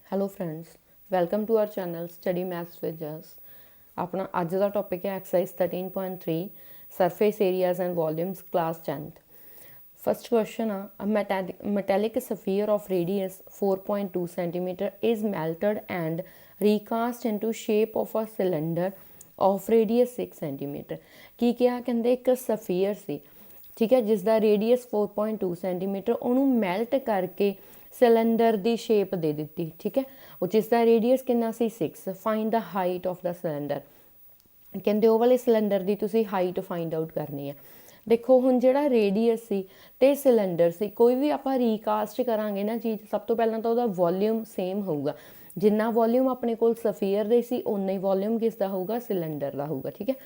Hello friends, welcome to our channel study maths with us. अपना अज का topic है exercise 13.3 surface areas and volumes class 10th। First question a metallic sphere of radius 4.2 centimetre is melted and recast into shape of a cylinder of radius 6 centimetre. की क्या कहते एक sphere सी, ठीक है, जिसका रेडियस 4.2 सेंटीमीटर उन्होंने मैल्ट करके सिलेंडर की शेप दे दी, ठीक है, जिसका रेडियस कितना सी 6। Find the height of the cylinder. कहते वो वाले सिलेंडर की तुसी हाइट फाइंड आउट करनी है। देखो हुण जिहड़ा रेडियस सी ते सिलेंडर सी, कोई भी आपां रीकास्ट करांगे ना चीज़, सब तो पहलां तो उहदा वॉल्यूम सेम होऊगा। जिन्ना वॉल्यूम अपने कोल सफीयर दे सी उन्ना ही वॉल्यूम किसदा होऊगा, सिलेंडर दा होऊगा, ठीक है।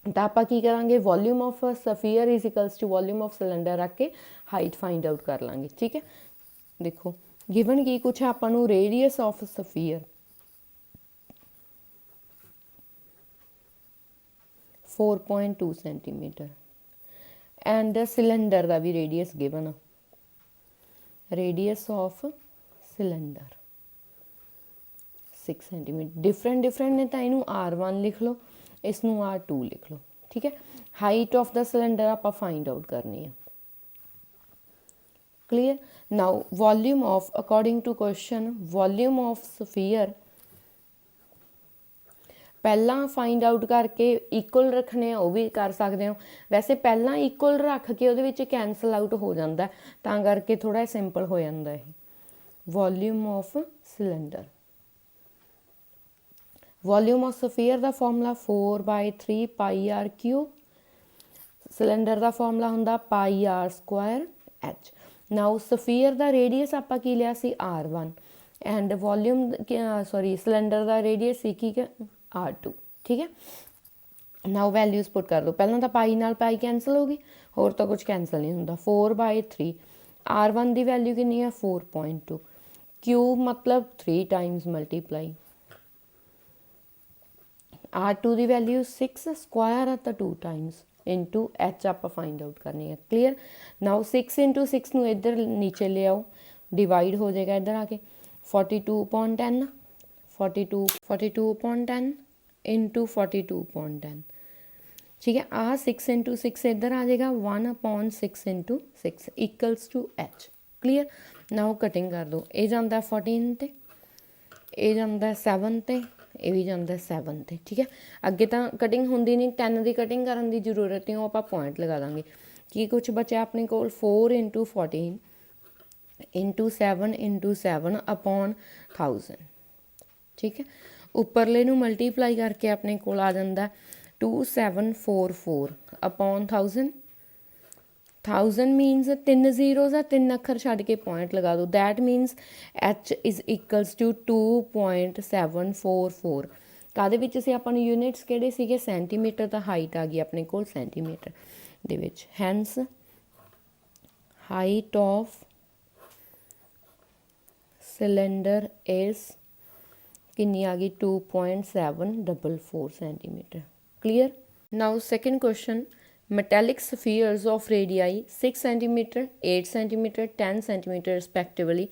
तो आप की करेंगे volume of sphere is equals to volume of cylinder रख के हाइट फाइंड आउट कर लाँगे, ठीक है। देखो गिवन की कुछ आपां नूं radius of sphere 4.2 centimetre and cylinder का भी radius given, radius of cylinder 6 centimetre. Different ने तो इनू R1 लिख लो, इसनू R2 लिख लो, ठीक है। हाइट ऑफ द सिलेंडर आप फाइंड आउट करनी है। Clear. Now volume of, according to question, volume of sphere पहला फाइंड आउट करके इक्वल रखने वो भी कर सकते हो। वैसे पहला इक्वल रख के वो कैंसल आउट हो जाता है, तां करके थोड़ा सिंपल हो जाता है। Volume of cylinder, volume of sphere का formula 4/3 pi R cube. Cylinder का फॉर्मूला होंदा pi are square H. Now sphere का रेडियस आप की लिया सी R1 and volume sorry cylinder का रेडियस सी की R2, ठीक है। नाउ वैल्यूज पुट कर दो। पहला तो पाई नाल पाई कैंसल होगी, होर तो कुछ कैंसल नहीं होंदा। 4/3 R1 की वैल्यू कितनी है 4.2, क्यूब मतलब 3 टाइम्स मल्टीप्लाई, R2 की वैल्यू 6, स्क्वायर है तो 2 टाइम्स इंटू एच आप फाइंड आउट करनी है। क्लीयर। नाउ 6 इंटू 6 नू इधर नीचे ले आओ, डिवाइड हो जाएगा इधर आके 42/10, 42/10 इंटू 42/10, ठीक है। आ 6 इंटू 6 इधर आ जाएगा 1/6 into 6 equals to h. Clear. Now cutting कर दो, ये जाता 14 ते, ये जाता 7 ते, ये भी जाता 7 ते, ठीक है। अगे तो कटिंग होंगी नहीं, 10 की कटिंग करने की जरूरत नहीं, वो आप पॉइंट लगा देंगे। कि कुछ बचा अपने को 4 इंटू 14 इंटू 7 इंटू 7 अपॉन 1000, ठीक है। उपरले नू मल्टीप्लाई करके अपने को आ जाता 2744 अपॉन 1000। 1000 मीनस 3 जीरोज़ है, 3 अखर छड़ के पॉइंट लगा दो। That means h is equals to 2.744। कादे विच सी आपां नूं यूनिट्स किहड़े सीगे, सेंटीमीटर। तो हाइट आ गई अपने कोल सेंटीमीटर दे विच। Hence height of cylinder is कितनी आ गई 2.744 centimetre. Clear. Now second question, metallic spheres of radii 6 cm, 8 cm, 10 cm respectively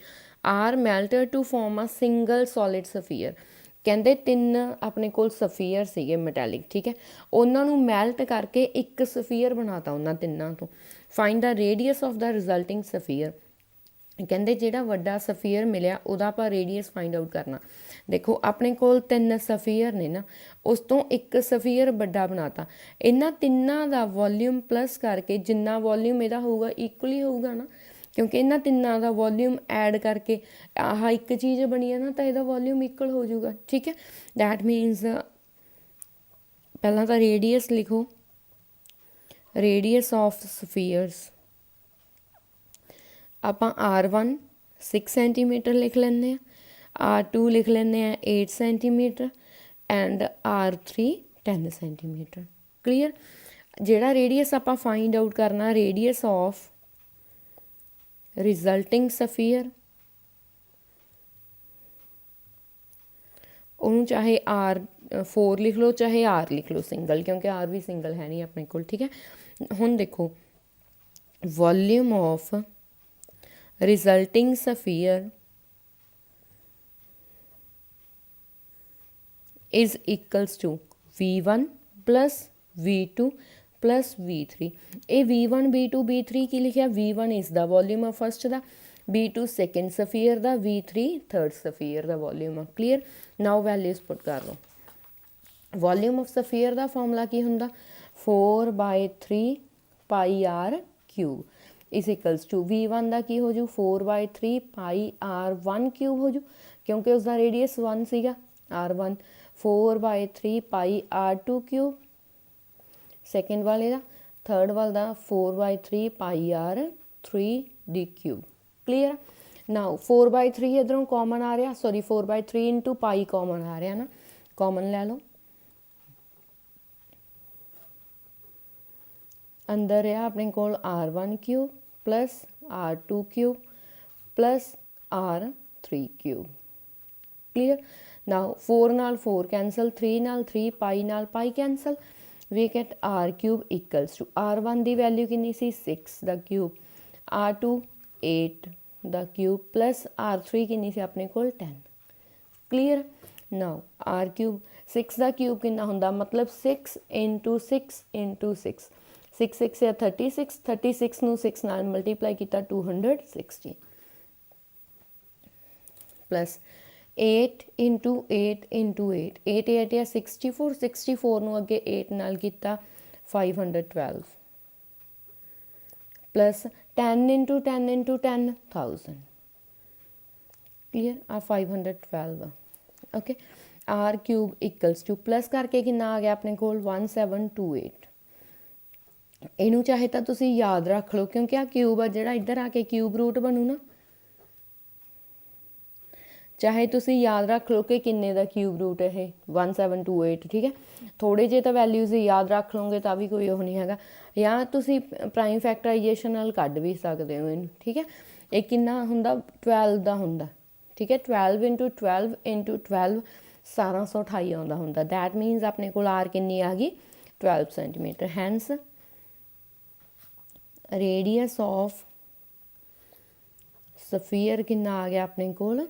are melted to form a single solid sphere। कहते 3 अपने कोल सफीयर सीगे मैटैलिक, ठीक है, उन्होंने मैल्ट करके एक सफीयर बनाता उन्होंने तिन्ना तो। Find the radius of the resulting sphere. कहते जिहड़ा वड्डा सफीयर मिलिया उहदा आपां रेडियस फाइंड आउट करना। देखो अपने कोल 3 सफीयर ने ना, उस तो एक सफीयर वड्डा बनाता, इन्हां तिन्नां दा वॉल्यूम प्लस करके जिन्ना वॉल्यूम इहदा होऊगा इक्वल ही होऊगा ना, क्योंकि इन्हां तिन्नां दा वॉल्यूम ऐड करके आह एक चीज़ बनी है ना, तो इहदा वॉल्यूम इक्वल हो जाऊगा, ठीक है। दैट मीनस पहला तो रेडियस लिखो, रेडियस ऑफ सफीयर्स आप R1 6 सेंटीमीटर लिख लें, R2 लिख लें 8 centimetre and R3 10 centimetre. Clear. जिहड़ा रेडियस आप फाइंड आउट करना, रेडियस ऑफ रिजल्टिंग सफीयर, उन्होंने चाहे R4 लिख लो चाहे R लिख लो सिंगल, क्योंकि R भी सिंगल है नहीं अपने को, ठीक है। हुण देखो volume of resulting sphere is equals to V1 plus V2 plus V3। ਇਹ V1 V2 V3 ਕੀ ਲਿਖਿਆ, V1 is the volume of first ਦਾ, V2 second sphere ਦਾ, V3 third sphere ਦਾ volume ਆ। ਕਲੀਅਰ। ਨਾਓ ਵੈਲਿਊਜ਼ ਪੁੱਟ ਕਰ ਲਓ। Volume of sphere ਦਾ formula ਕੀ ਹੁੰਦਾ, 4/3 ਪਾਈ ਆਰ ਕਿਊਬ ਇਸ ਇਕਲਸ ਟੂ V1 ਦਾ ਕੀ ਹੋ ਜੂ, 4/3 ਪਾਈ R1 ਕਿਊਬ ਹੋ ਜੂ, ਕਿਉਂਕਿ ਉਸਦਾ ਰੇਡੀਅਸ 1 ਸੀਗਾ R1, 4/3 ਪਾਈ R2 ਕਿਊਬ ਸੈਕਿੰਡ ਵਾਲੇ ਦਾ, ਥਰਡ ਵਾਲੇ ਦਾ 4/3 ਪਾਈ R3 ਡੀ ਕਿਊਬ। ਕਲੀਅਰ। ਨਾਓ 4/3 ਇੱਧਰੋਂ ਕਾਮਨ ਆ ਰਿਹਾ, ਸੌਰੀ 4/3 ਇੰਟੂ ਪਾਈ ਕਾਮਨ ਆ ਰਿਹਾ ਨਾ, ਕਾਮਨ ਲੈ ਲਓ। अंदर है अपने कोल R1 cube plus R2 cube plus R3 cube. Clear. Now 4 नाल 4 कैंसल, 3 नाल 3, पाई नाल pi cancel, we get R cube equals to R1 की वैल्यू कितनी सी 6 the cube, R2 8 the cube plus R3 कितनी सी अपने कोल 10। Clear. Now R cube 6 the cube कितना हुंदा, मतलब 6 इंटू 6 इंटू 6, 6 6 या 36, 36 ਨੂੰ 6 ਨਾਲ ਮਲਟੀਪਲਾਈ ਕੀਤਾ 260 ਪਲਸ 8 ਇੰਟੂ 8 ਇੰਟੂ 8, 8 8 या 64, 64 ਨੂੰ ਅੱਗੇ 8 ਨਾਲ ਕੀਤਾ 512 ਪਲਸ 10 ਇੰਟੂ 10 ਇੰਟੂ 10,000। ਕਲੀਅਰ। ਆ 512 okay. R cube equals to plus ਕਰਕੇ ਕਿੰਨਾ ਆ ਗਿਆ ਆਪਣੇ ਕੋਲ 1728। ਇਹਨੂੰ ਚਾਹੇ ਤਾਂ ਤੁਸੀਂ ਯਾਦ ਰੱਖ ਲਓ, ਕਿਉਂਕਿ ਆ ਕਿਊਬ ਆ ਜਿਹੜਾ ਇੱਧਰ ਆ ਕੇ ਕਿਊਬ ਰੂਟ ਬਣੂ ਨਾ, ਚਾਹੇ ਤੁਸੀਂ ਯਾਦ ਰੱਖ ਲਓ ਕਿ ਕਿੰਨੇ ਦਾ ਕਿਊਬ ਰੂਟ ਇਹ 1728। ਠੀਕ ਹੈ। ਥੋੜੇ ਜਿਹੇ ਤਾਂ ਵੈਲਿਊਜ਼ ਯਾਦ ਰੱਖ ਲਓਗੇ ਤਾਂ ਵੀ ਕੋਈ ਉਹ ਨਹੀਂ ਹੈਗਾ, ਜਾਂ ਤੁਸੀਂ ਪ੍ਰਾਈਮ ਫੈਕਟਰਾਈਜੇਸ਼ਨ ਨਾਲ ਕੱਢ ਵੀ ਸਕਦੇ ਹੋ ਇਹਨੂੰ। ਠੀਕ ਹੈ। ਇਹ ਕਿੰਨਾ ਹੁੰਦਾ, 12 ਦਾ ਹੁੰਦਾ। ਠੀਕ ਹੈ। 12 ਇੰਟੂ 12 ਇੰਟੂ 12 1728 ਆਉਂਦਾ ਹੁੰਦਾ। ਦੈਟ ਮੀਨਸ ਆਪਣੇ ਕੋਲ ਆਰ ਕਿੰਨੀ ਆ ਗਈ, 12 centimetre. Hence radius of sphere कितना आ गया अपने कोल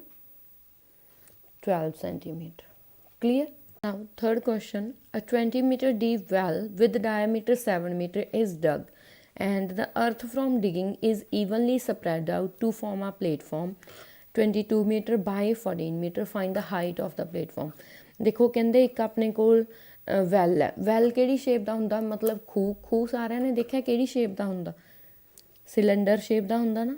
12 centimetre. Clear. Now third question, a 20 meter deep well with diameter 7 meter is dug and the earth from digging is evenly spread out to form a platform 22 meter by 14 meter, find the height of the platform। देखो कहते एक अपने कोल well है, well किहड़ी shape का हुंदा, मतलब खूह, खूह सारिਆਂ ने देखा किहड़ी शेप का हुंदा, सिलेंडर शेप का हुंदा ना,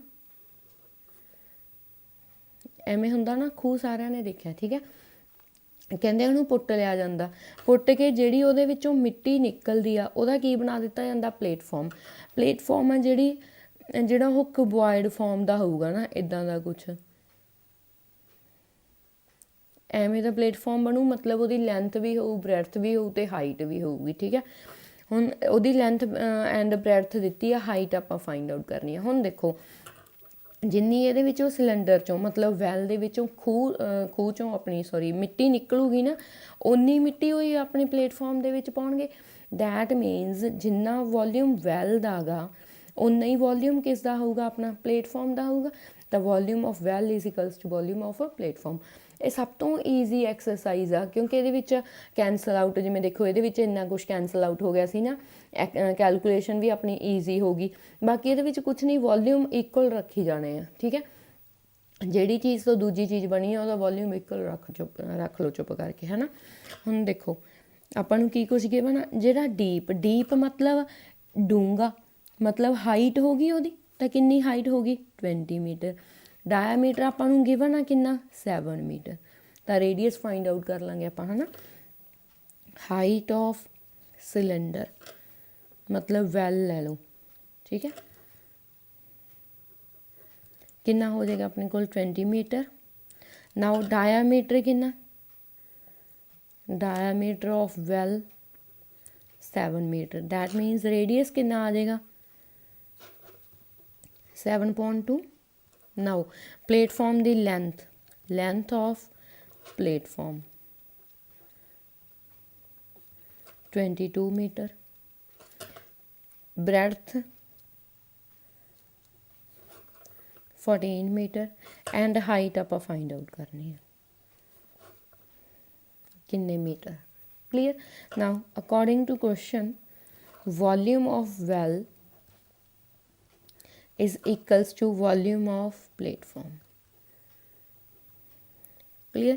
एवें हुंदा ना खूह, सारिਆਂ ने देखा। ठीक है। ਕਹਿੰਦੇ ਉਹਨੂੰ ਪੁੱਟ ਲਿਆ ਜਾਂਦਾ, ਪੁੱਟ ਕੇ ਜਿਹੜੀ ਉਹਦੇ ਵਿੱਚੋਂ ਮਿੱਟੀ ਨਿਕਲਦੀ ਆ ਉਹਦਾ ਕੀ ਬਣਾ ਦਿੱਤਾ ਜਾਂਦਾ, ਪਲੇਟਫਾਰਮ। ਪਲੇਟਫਾਰਮ ਆ ਜਿਹੜਾ ਉਹ ਕੁਬੋਇਡ ਫਾਰਮ ਦਾ ਹੋਊਗਾ ਨਾ, ਇਦਾਂ ਦਾ ਕੁਛ ਐਵੇਂ ਦਾ ਪਲੇਟਫਾਰਮ ਬਣੂ, ਮਤਲਬ ਉਹਦੀ ਲੈਂਥ ਵੀ ਹੋਊ, ਬ੍ਰੈਡਥ ਵੀ ਹੋਊ ਤੇ ਹਾਈਟ ਵੀ ਹੋਊਗੀ। ਠੀਕ ਹੈ। ਹੁਣ ਉਹਦੀ ਲੈਂਥ ਐਂਡ ਬ੍ਰੈਡਥ ਦਿੱਤੀ ਆ, ਹਾਈਟ ਆਪਾਂ ਫਾਈਂਡ ਆਊਟ ਕਰਨੀ ਆ। ਹੁਣ ਦੇਖੋ ਜਿੰਨੀ ਇਹਦੇ ਵਿੱਚੋਂ ਸਿਲੰਡਰ ਚੋਂ, ਮਤਲਬ ਵੈਲ ਦੇ ਵਿੱਚੋਂ ਖੂਹ ਚੋਂ ਆਪਣੀ ਮਿੱਟੀ ਨਿਕਲੂਗੀ ਨਾ, ਓਨੀ ਮਿੱਟੀ ਹੋਈ ਆਪਣੇ ਪਲੇਟਫਾਰਮ ਦੇ ਵਿੱਚ ਪਾਉਣਗੇ। ਦੈਟ ਮੀਨਸ ਜਿੰਨਾ ਵੋਲਿਊਮ ਵੈਲ ਦਾ ਗਾ ਉਨਾ ਹੀ ਵੋਲਿਊਮ ਕਿਸ ਦਾ ਹੋਊਗਾ, ਆਪਣਾ ਪਲੇਟਫਾਰਮ ਦਾ ਹੋਊਗਾ। ਤਾਂ volume of well is equals to volume of platform. ਇਹ ਸਭ ਤੋਂ ਈਜ਼ੀ ਐਕਸਰਸਾਈਜ਼ ਆ, ਕਿਉਂਕਿ ਇਹਦੇ ਵਿੱਚ ਕੈਂਸਲ ਆਊਟ, ਜਿਵੇਂ ਦੇਖੋ ਇਹਦੇ ਵਿੱਚ ਇੰਨਾ ਕੁਛ ਕੈਂਸਲ ਆਊਟ ਹੋ ਗਿਆ ਸੀ ਨਾ, ਕੈਲਕੂਲੇਸ਼ਨ ਵੀ ਆਪਣੀ ਈਜ਼ੀ ਹੋ ਗਈ। ਬਾਕੀ ਇਹਦੇ ਵਿੱਚ ਕੁਛ ਨਹੀਂ, ਵੋਲਿਊਮ ਇਕੁਅਲ ਰੱਖੀ ਜਾਣੇ ਆ। ਠੀਕ ਹੈ। ਜਿਹੜੀ ਚੀਜ਼ ਤੋਂ ਦੂਜੀ ਚੀਜ਼ ਬਣੀ ਆ ਉਹਦਾ ਵੋਲਿਊਮ ਇਕੁਅਲ ਰੱਖ ਲਓ ਚੁੱਪ ਕਰਕੇ, ਹੈ ਨਾ। ਹੁਣ ਦੇਖੋ ਆਪਾਂ ਨੂੰ ਕੀ ਕੁਛ ਗਿਵਨ ਆ, ਜਿਹੜਾ ਡੀਪ ਮਤਲਬ ਡੂੰਘਾ, ਮਤਲਬ ਹਾਈਟ ਹੋ ਗਈ ਉਹਦੀ, ਤਾਂ ਕਿੰਨੀ ਹਾਈਟ ਹੋ ਗਈ 20 ਮੀਟਰ। ਡਾਇਆਮੀਟਰ ਆਪਾਂ ਨੂੰ ਗਿਵਨ ਆ ਕਿੰਨਾ 7 ਮੀਟਰ। ਤਾਂ ਰੇਡੀਅਸ ਫਾਈਂਡ ਆਊਟ ਕਰ ਲਾਂਗੇ ਆਪਾਂ, ਹੈ ਨਾ। ਹਾਈਟ ਆਫ ਸਿਲੰਡਰ मतलब वैल ले लो। ठीक है। कितना हो जाएगा अपने को 20 मीटर। नाउ डायामीटर कितना, diameter of well 7 metre. That means radius कितना आ जाएगा 7.2। नाउ प्लेटफॉर्म दी length, length of platform 22 metre. Breadth 14 metre and height आप फाइंड आउट करनी है किन्ने metre. Clear. Now according to question volume of well is equals to volume of platform. Clear.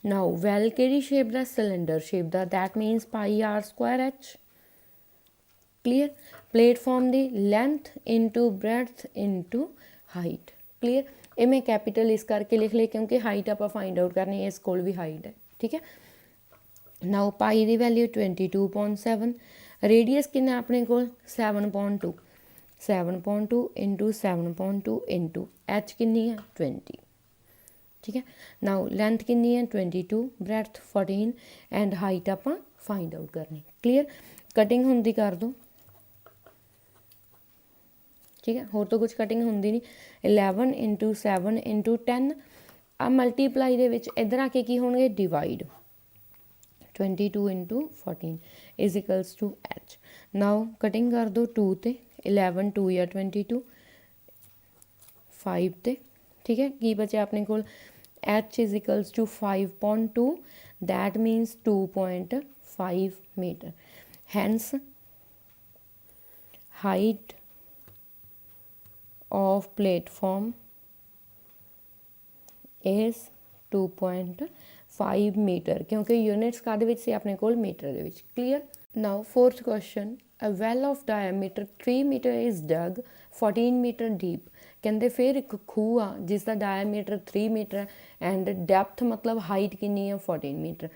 Now well केड़ी shape दा, cylinder shape दा, that means pi r square h. Clear. Platform the length into breadth into height. Clear. ये मैं capital इस करके लिख ले क्योंकि हाइट आप फाइंड आउट करनी है, इस कोल भी हाइट है, ठीक है। नाउ पाई दी वैल्यू 22.7, रेडियस कितना अपने कोल 7.2, 7.2 इंटू 7.2 इंटू एच कितनी है 20, ठीक है। नाउ लेंथ कितनी है 22, ब्रेथ 14 एंड हाइट आप फाइंड आउट करनी। क्लीयर। कटिंग होंदी कर दो, ठीक है, होर तो कुछ कटिंग होंदी नहीं। 11 इंटू 7 इंटू 10 आ मल्टीप्लाई दे विच इधर आके की होणगे divide, 22 into 14 is equals to H. Now cutting कर दो 2 ते 11 2 या 22 5 ते, ठीक है। की बचे अपने को H is equals to 5.2 that means 2.5 metre. Hence height of platform is 2.5 metre, क्योंकि यूनिट्स काहदे विच सी अपने कोल मीटर दे विच। Clear. Now fourth question A well of diameter 3 meter is dug 14 meter deep। कहते फिर एक खूह आ जिसका डायमीटर 3 मीटर एंड डेप्थ मतलब हाइट कितनी है 14 metre.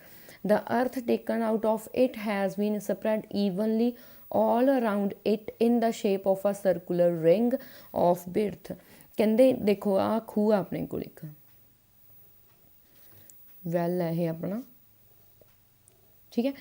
The earth taken out of it has been spread evenly all around it in the shape of a circular ring of बिर्थ। कहते देखो आ खूह अपने को एक वैल है ये अपना, ठीक है।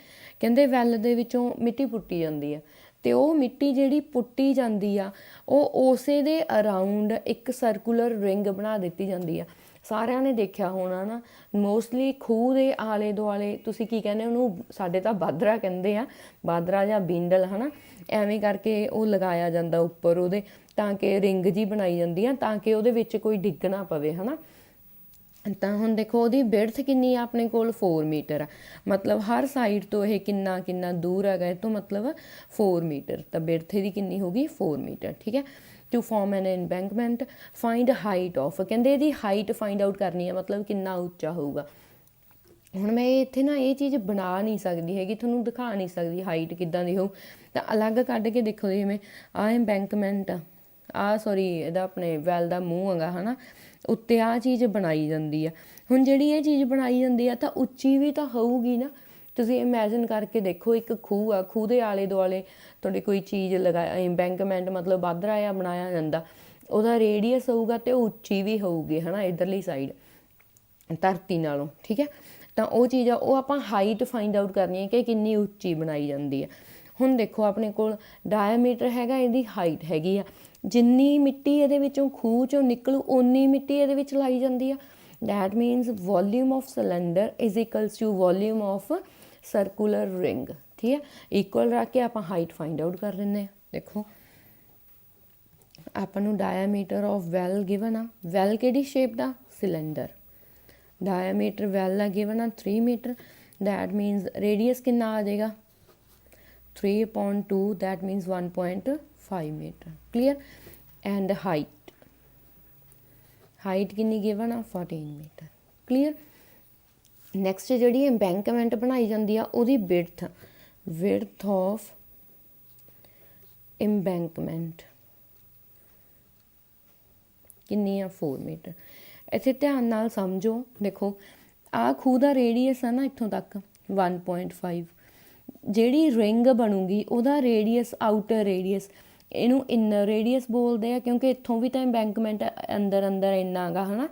कहते वैल दे विचों मिट्टी पुट्टी जाती है तो वो मिट्टी जिहड़ी पुट्टी जाती आ उसे दे अराउंड एक सर्कुलर रिंग बना दी जाती है। सारिਆਂ ने देखा होना ना मोस्टली खूह के आले दुआले तुसीं की कहने उन्होंने, साडे तां बादरा कहते हैं, बादरा जां बिंडल है ना, एवें करके वो लगाया जाता उपर उहदे तां कि रिंग जी बनाई जाती है तां कि उहदे विच कोई डिग ना पवे, है ना। तो हुण देखो ਉਹਦੀ बिर्थ किन्नी है अपने कोल 4 मीटर है, मतलब हर साइड तो यह किन्ना किन्ना दूर है तो मतलब 4 मीटर, तो बिर्थ की किन्नी होगी 4 मीटर, ठीक है। To form an embankment find height of, कहते यदी हाइट फाइंड आउट करनी है मतलब किन्ना उच्चा होगा। हुण मैं इत्थे ना ये चीज़ बना नहीं सकती हैगी, तुहानूं दिखा नहीं सकती हाइट किद्दां दी होऊ, तो अलग कढ के देखो जिवें आ एम्बैंकमेंट आ सॉरी इहदा अपने वैल दा मूँह हैगा है ना, उत्ते आ चीज़ बनाई जाती है। हुण जिहड़ी ये चीज़ बनाई जाती है तो उच्ची भी तो होऊगी ना। तुसीं इमैजिन करके देखो एक खूह आ, खूह के आले दुआले तुहाडे कोई चीज़ लगा एम्बैंकमेंट मतलब बादरा आ बनाया जाता, उहदा रेडियस होऊगा तो उच्ची भी होऊगी है ना इधरली साइड धरती नालों, ठीक है। तो वो चीज़ आ वो आपां हाइट फाइंड आउट करनी है कि किन्नी उच्ची बनाई जाती है। हुण देखो अपने कोल डायमीटर हैगा, इहदी हाइट हैगी आ, जिन्नी मिट्टी इहदे विचों खूह चों निकलू उन्नी मिट्टी इहदे विच लाई जाती है। That means volume of cylinder is equals to volume of circular ring, ठीक है। इक्वल रख के आप हाइट फाइंड आउट कर लें। देखो आपनूं डायमीटर ऑफ वैल गिवन आ, वैल किहड़ी शेप दा सिलेंडर, डायमीटर वैल दा गिवन आ 3 मीटर, दैट मीनस रेडियस कितना आ जाएगा 3.2 that means 1.5 metre. Clear. And height, height कितनी गिवन आ 14 मीटर। क्लीयर। नैक्सट जी एम्बैंकमेंट बनाई जाती है उसकी विड्थ, विड्थ ऑफ एम्बैंकमेंट कितनी है 4 मीटर। इत्थे ध्यान नाल समझो, देखो आ खूह का रेडियस है ना इत्थों तक 1.5, जिहड़ी रिंग बनूगी उहदा रेडियस आउटर रेडियस इनू इनर रेडियस बोलते हैं, क्योंकि इत्थों भी तो एम्बैंकमेंट अंदर अंदर इन्ना गा है ना,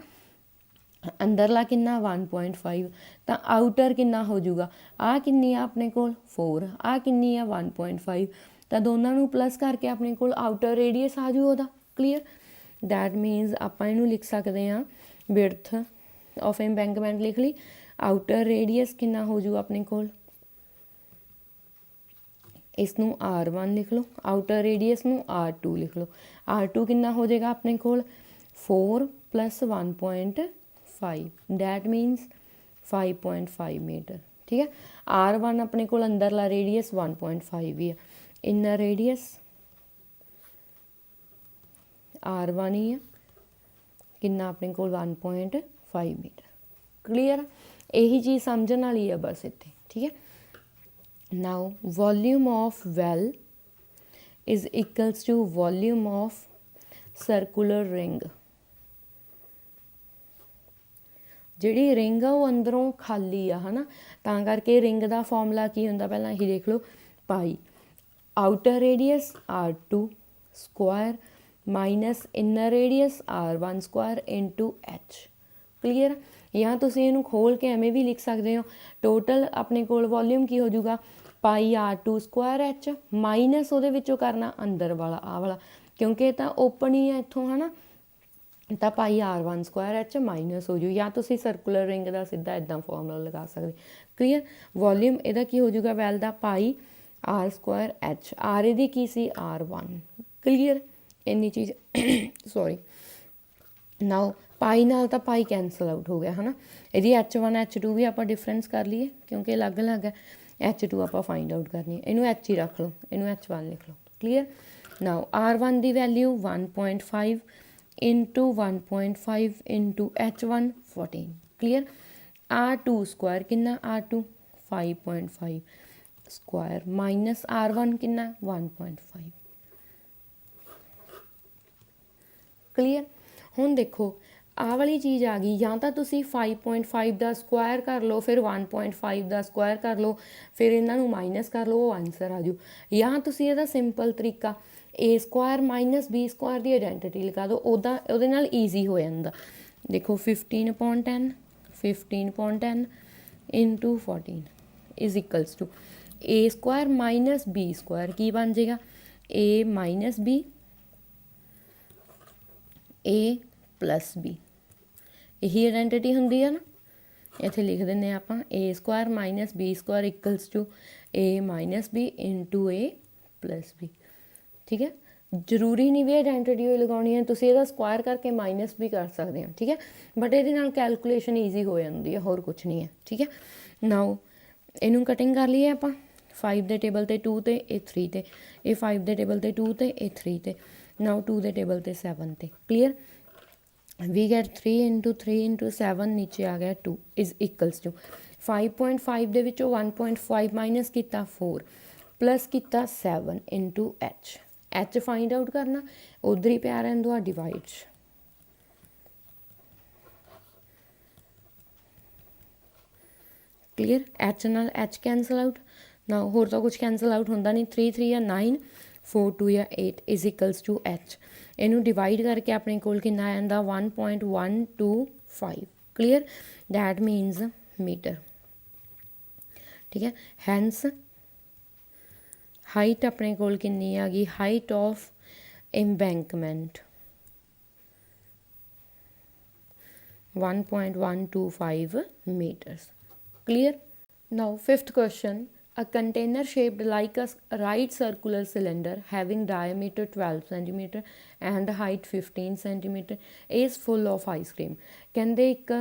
अंदरला किन्ना 1.5, तो आउटर किन्ना हो जाऊगा आ किन्नी आ अपने कोल 4, आ किन्नी आ 1.5, तो दोनों नू प्लस करके अपने कोल आउटर रेडियस आ जाऊ उहदा। क्लीयर। दैट मीनस आपां इनू लिख सकते हैं विड्थ ऑफ एम्बैंकमेंट लिख ली, आउटर रेडियस किन्ना हो जाऊ अपने कोल, इसनू R1 लिख लो, आउटर रेडियस नू R2 लिख लो, R2 किन्ना हो जाएगा अपने कोल 4 + 1.5 दैट मीनस 5.5 मीटर। ठीक है। R1 अपने कोल अंदरला रेडियस 1.5 ही है, इनर रेडियस R1 ही है, कितना अपने कोल 1.5 मीटर। क्लीयर, यही चीज़ समझने वाली है बस इत्थे, ठीक है। Now volume of well is equals to volume of circular ring. ਜਿਹੜੀ ਰਿੰਗ ਆ ਉਹ ਅੰਦਰੋਂ ਖਾਲੀ ਆ, ਹੈ ਨਾ, ਤਾਂ ਕਰਕੇ ਰਿੰਗ ਦਾ ਫਾਰਮੂਲਾ ਕੀ ਹੁੰਦਾ, ਪਹਿਲਾਂ ਇਹੀ ਦੇਖ ਲਓ, pi outer radius R2 square minus inner radius R1 square into H। Clear, ਜਾਂ ਤੁਸੀਂ ਇਹਨੂੰ ਖੋਲ ਕੇ ਐਵੇਂ ਵੀ ਲਿਖ ਸਕਦੇ ਹੋ, ਟੋਟਲ ਆਪਣੇ ਕੋਲ ਵੋਲਿਊਮ ਕੀ ਹੋ ਜਾਊਗਾ, ਪਾਈ R2 ਸਕੁਆਇਰ H ਮਾਈਨਸ ਉਹਦੇ ਵਿੱਚੋਂ ਕਰਨਾ ਅੰਦਰ ਵਾਲਾ ਆਹ ਵਾਲਾ, ਕਿਉਂਕਿ ਇਹ ਤਾਂ ਓਪਨ ਹੀ ਹੈ ਇੱਥੋਂ, ਹੈ ਨਾ, ਤਾਂ ਪਾਈ R1 ਸਕੁਆਇਰ H ਮਾਈਨਸ ਹੋ ਜੂ, ਜਾਂ ਤੁਸੀਂ ਸਰਕੂਲਰ ਰਿੰਗ ਦਾ ਸਿੱਧਾ ਇੱਦਾਂ ਫਾਰਮੂਲਾ ਲਗਾ ਸਕਦੇ। ਕਲੀਅਰ, ਵੋਲਿਊਮ ਇਹਦਾ ਕੀ ਹੋ ਜੂਗਾ ਵੈਲ ਦਾ, ਪਾਈ R ਸਕੁਆਇਰ H, R ਇਹਦੀ ਕੀ ਸੀ R1। ਕਲੀਅਰ, ਇੰਨੀ ਚੀਜ਼ ਸੌਰੀ। ਨਾਓ ਪਾਈ ਨਾਲ ਤਾਂ ਪਾਈ ਕੈਂਸਲ ਆਊਟ ਹੋ ਗਿਆ, ਹੈ ਨਾ, ਇਹਦੀ H1 H2 ਵੀ ਆਪਾਂ ਡਿਫਰੈਂਸ ਕਰ ਲਈਏ ਕਿਉਂਕਿ ਅਲੱਗ ਅਲੱਗ ਹੈ, H2 ਆਪਾਂ ਫਾਈਂਡ ਆਊਟ ਕਰਨੀ ਹੈ, ਇਹਨੂੰ H ਹੀ ਰੱਖ ਲਓ, ਇਹਨੂੰ H1 ਲਿਖ ਲਓ। ਕਲੀਅਰ, ਨਾਓ R1 ਦੀ value 1.5 into 1.5 into H1 14। Clear, R2 square कितना, R2 5.5 स्क्वायर माइनस R1 कितना 1.5। क्लीयर, हुण देखो आह वाली चीज़ आ गई, या तो तुसी 5.5 का स्क्वायर कर लो, फिर 1.5 का स्क्वायर कर लो, फिर इन्हों माइनस कर लो, वो आंसर आ जू, या तुसी इहदा सिंपल तरीका ए स्क्वायर माइनस बी स्क्वायर की आइडेंटिटी लगा दो, उदा उहदे नाल ईजी हो जाता। देखो 15/10 into 14 is equals to A square minus B square की बन जाएगा, A minus B A plus B, यही आइडेंटिटी होंगी है ना, इत्थे लिख देंगे आप A square minus B square equals to A minus B into A plus B. ठीक है, जरूरी नहीं भी आइडेंटिटी लगानी है, तुसीं इहदा स्क्वायर करके माइनस भी कर सकते हो। ठीक है, बट ये कैलकुलेशन ईजी हो जाती है, होर कुछ नहीं है। ठीक है, नाउ इनू कटिंग कर लीए आप 5 के टेबल ते 2 ते ए 3 ते, ये 5 के टेबल ते 2 ते ए 3 ते, नाउ 2 के टेबल ते 7 ते। Clear, we get 3 into 3 into 7 नीचे आ गया 2 इज इक्वल्स टू 5.5 दे विचों 1.5 माइनस किया 4 प्लस किया 7 into H. H find out करना, उधर ही प्यार रहा डिवाइड। क्लीयर, एच नाल एच कैंसल आउट ना, होर तो कुछ कैंसल आउट होंदा नहीं। 3 3 या 9, 4 2 या 8 इज इक्वल्स टू एच। इनू डिवाइड करके अपने कोल कितना आ जांदा 1.125। Clear, that means metre. ठीक है, हैंस हाइट अपने कोल कितनी आ गई, height of embankment 1.125 metres. Clear, now fifth question, a container shaped like a right circular cylinder having diameter 12 cm and height 15 cm is full of ice cream। कहते एक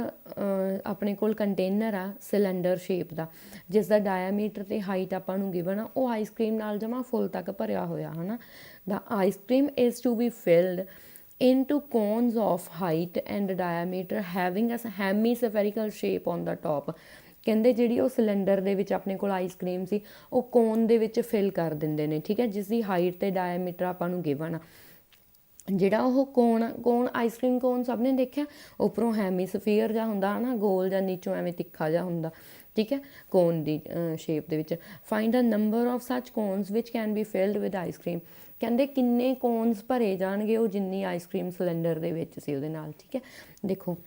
अपने कोल कंटेनर आ सिलेंडर शेप का, जिसका डायमीटर ते height आपां नूं given आ, वो ice cream नाल जमा फुल तक भरिया होया है ना। The ice cream is to be filled into cones of height and diameter having a hemispherical shape on the top। ਕਹਿੰਦੇ ਜਿਹੜੀ ਉਹ ਸਿਲੰਡਰ ਦੇ ਵਿੱਚ ਆਪਣੇ ਕੋਲ ਆਈਸਕ੍ਰੀਮ ਸੀ, ਉਹ ਕੋਨ ਦੇ ਵਿੱਚ ਫਿਲ ਕਰ ਦਿੰਦੇ ਨੇ। ਠੀਕ ਹੈ, ਜਿਸ ਦੀ ਹਾਈਟ ਤੇ ਡਾਇਆਮੀਟਰ ਆਪਾਂ ਨੂੰ ਗਿਵਨ ਆ। ਜਿਹੜਾ ਉਹ ਕੋਨ ਆਈਸਕ੍ਰੀਮ ਕੋਨ ਸਭ ਨੇ ਦੇਖਿਆ, ਉੱਪਰੋਂ ਹੈਮੀਸਫੀਅਰ ਜਿਹਾ ਹੁੰਦਾ ਨਾ, ਗੋਲ ਜਾਂ ਨੀਚੋਂ ਐਵੇਂ ਤਿੱਖਾ ਜਿਹਾ ਹੁੰਦਾ। ਠੀਕ ਹੈ, ਕੋਨ ਦੀ ਸ਼ੇਪ ਦੇ ਵਿੱਚ। ਫਾਈਂਡ ਦ ਨੰਬਰ ਆਫ ਸੱਚ cones which can be filled with ice cream. ਕਹਿੰਦੇ ਕਿੰਨੇ ਕੋਨਸ ਭਰੇ ਜਾਣਗੇ ਉਹ ਜਿੰਨੀ ਆਈਸਕ੍ਰੀਮ ਸਿਲੰਡਰ ਦੇ ਵਿੱਚ ਸੀ ਉਹਦੇ ਨਾਲ। ਠੀਕ ਹੈ, ਦੇਖੋ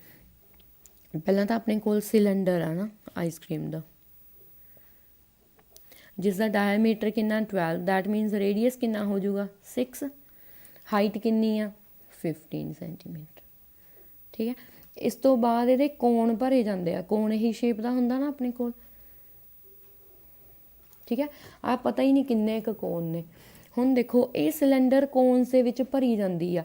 ਪਹਿਲਾਂ ਤਾਂ ਆਪਣੇ ਕੋਲ ਸਿਲੰਡਰ ਆ ਨਾ ਆਈਸਕ੍ਰੀਮ ਦਾ, ਜਿਸ ਦਾ ਡਾਇਆਮੀਟਰ ਕਿੰਨਾ 12, ਦੈਟ ਮੀਨਸ ਰੇਡੀਅਸ ਕਿੰਨਾ ਹੋ ਜਾਊਗਾ 6, ਹਾਈਟ ਕਿੰਨੀ ਆ 15 ਸੈਂਟੀਮੀਟਰ। ਠੀਕ ਹੈ, ਇਸ ਤੋਂ ਬਾਅਦ ਇਹਦੇ ਕੋਣ ਭਰੇ ਜਾਂਦੇ ਆ, ਕੋਣ ਇਹੀ ਸ਼ੇਪ ਦਾ ਹੁੰਦਾ ਨਾ ਆਪਣੇ ਕੋਲ। ਠੀਕ ਹੈ, ਆ ਪਤਾ ਹੀ ਨਹੀਂ ਕਿੰਨੇ ਕੁ ਕੋਣ ਨੇ। ਹੁਣ ਦੇਖੋ ਇਹ ਸਿਲੰਡਰ ਕੋਨਸ ਦੇ ਵਿੱਚ ਭਰੀ ਜਾਂਦੀ ਆ,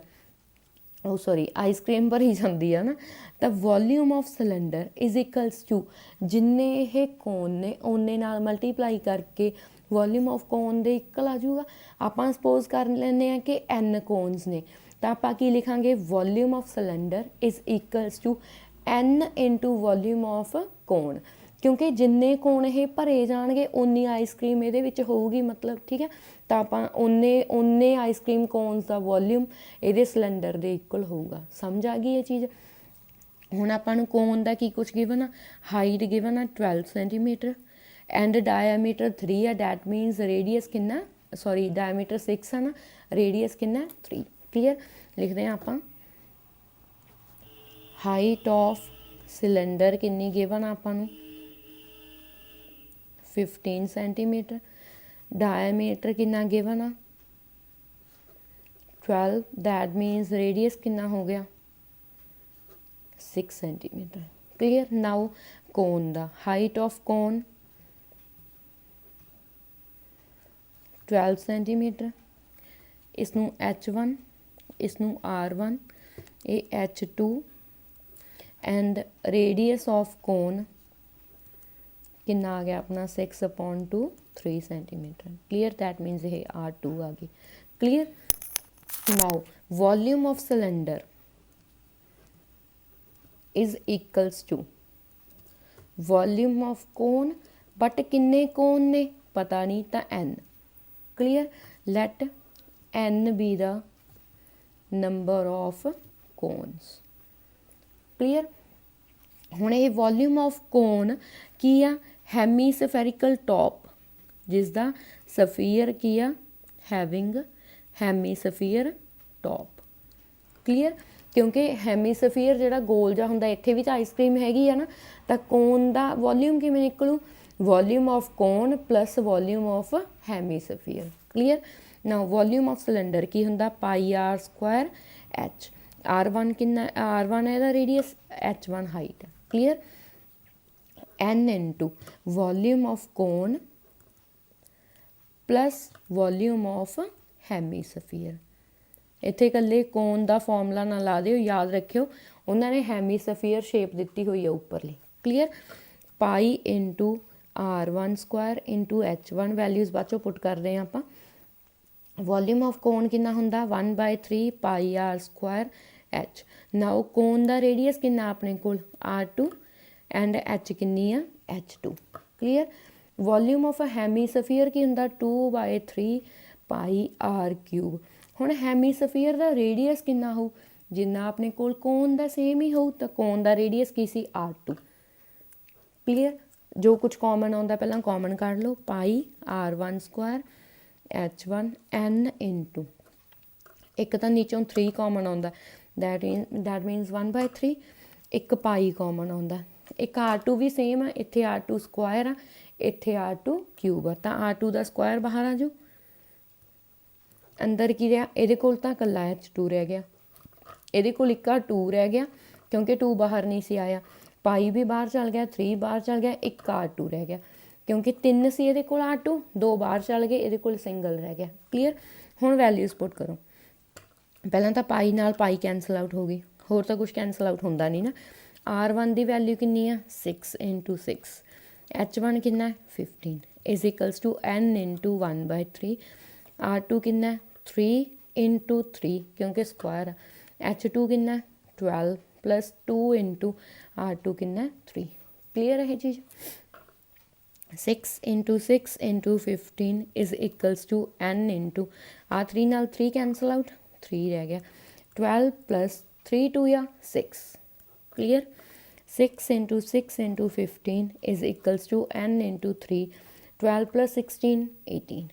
सॉरी आइसक्रीम भरी जाती है ना, तो volume of cylinder is equals to जिन्ने ये कोन ने उन्ने नाल मल्टीप्लाई करके वॉल्यूम ऑफ कोन दे इक्वल आ जाऊगा। आप सपोज कर लें कि n कोन्स ने, तो आप की लिखांगे volume of cylinder is equals to n into volume of cone, क्योंकि जिन्ने कोण ये भरे जाएंगे उन्नी आइसक्रीम ये होगी, मतलब ठीक है। तो आप उन्ने आइसक्रीम कोन्स का वॉल्यूम ये सिलेंडर के इक्वल होगा। समझ आ गई ये चीज़। हुण आपां कोन का की कुछ गिवन आ, हाइट गिवन आ 12 सेंटीमीटर एंड डायमीटर 3 है, डैट मीनस रेडियस कितना, सॉरी डायमीटर 6 है ना, रेडियस कितना 3। क्लीयर, लिखते हैं आप हाइट ऑफ सिलेंडर कितनी गिवन आपां 15 सेंटीमीटर, डायमीटर कितना गिवन आ 12, दैट मीनस रेडियस कितना हो गया 6 सेंटीमीटर। क्लीयर, नाउ कोन दा हाइट ऑफ कोन 12 सेंटीमीटर, इसनू H1, इसनू R1, ये H2 and radius of cone कितना आ गया अपना 6/2 3 सेंटीमीटर। क्लीयर, दैट मीनस ये R2 आ गई। Clear, now volume of cylinder is equals to volume of cone, but किन्ने कोन ने पता नहीं, तो n। Clear, let n be the number of cones. Clear, हुण ये वॉल्यूम ऑफ कोन की आ हैमीस्फेरिकल टॉप, जिसका सफीयर की आ हैविंग हैमीस्फीयर टॉप। क्लीयर, क्योंकि हैमीस्फीयर जिहड़ा गोल जिहा हुंदा, इत्थे भी तो आइसक्रीम हैगी है ना, तो कोन का वॉल्यूम किवें निकलू, volume of cone plus volume of hemisphere. Clear, ना वॉल्यूम ऑफ सिलेंडर की हुंदा πr² h, R1 कितना, R1 है दा radius, H1 height. Clear, n into volume of cone plus volume of hemisphere. इत्थे कल्ले कोन का फॉर्मूला ना ला दिओ, याद रखियो उन्होंने हैमीस्फीयर शेप दी हुई है उपरली। Clear, pi into R1² into H1 values बाद चों पुट कर रहे हैं आप। वॉल्यूम ऑफ कोन कितना हुंदा 1/3 πr² h। नाउ कोन का रेडियस कितना अपने कोल R2 एंड h कितनी है H2। क्लीयर, वॉल्यूम ऑफ हैमीस्फीयर की हुंदा 2/3 πr³। हुण हैमीस्फीयर का रेडियस कितना हो, जिन्ना अपने कोल कोन का सेम ही हो, तो कोन का रेडियस की सी R2। क्लीयर, जो कुछ कॉमन आता पहला कॉमन कर लो, πr1² H1 n इंटू एक तो नीचों 3 कॉमन आता, दैट मीनस 1/3, एक पाई कॉमन आता, एक R2 भी सेम है, इत्थे R2 स्क्वायर आ, इत्थे R2 क्यूब आ, तो R2 का स्क्वायर बाहर आ जाओ, अंदर की रहा ये कोल तां कल्ला H2 रह गया, ये कोल एक R2 रह गया क्योंकि 2 बाहर नहीं सी आया, पाई भी बाहर चल गया, 3 बाहर चल गया, एक R2 रह गया क्योंकि 3 सी ये कोल R2, 2 बाहर चल गए, ये कोल सिंगल रह गया। क्लीयर, हुण वैल्यूज़ पुट करो, पहला तो पाई नाल पाई कैंसल आउट हो गई, होर तो कुछ कैंसल आउट होंदा नहीं ना। R1 की वैल्यू कितनी है 6 × 6, H1 कितना है 15 is equals to n into 1/3, R2 कितना 3 × 3 क्योंकि स्क्वायर है, H2 कितना 12 प्लस 2 इंटू R2 कितना 3। क्लीयर है ये चीज़। 6 × 6 × 15 is equals to n into R3 नाल 3 कैंसल आउट, 3 रह गया, 12 प्लस 3 2 या 6। Clear, 6 × 6 × 15 is equals to n into 3, 12 plus 16 18।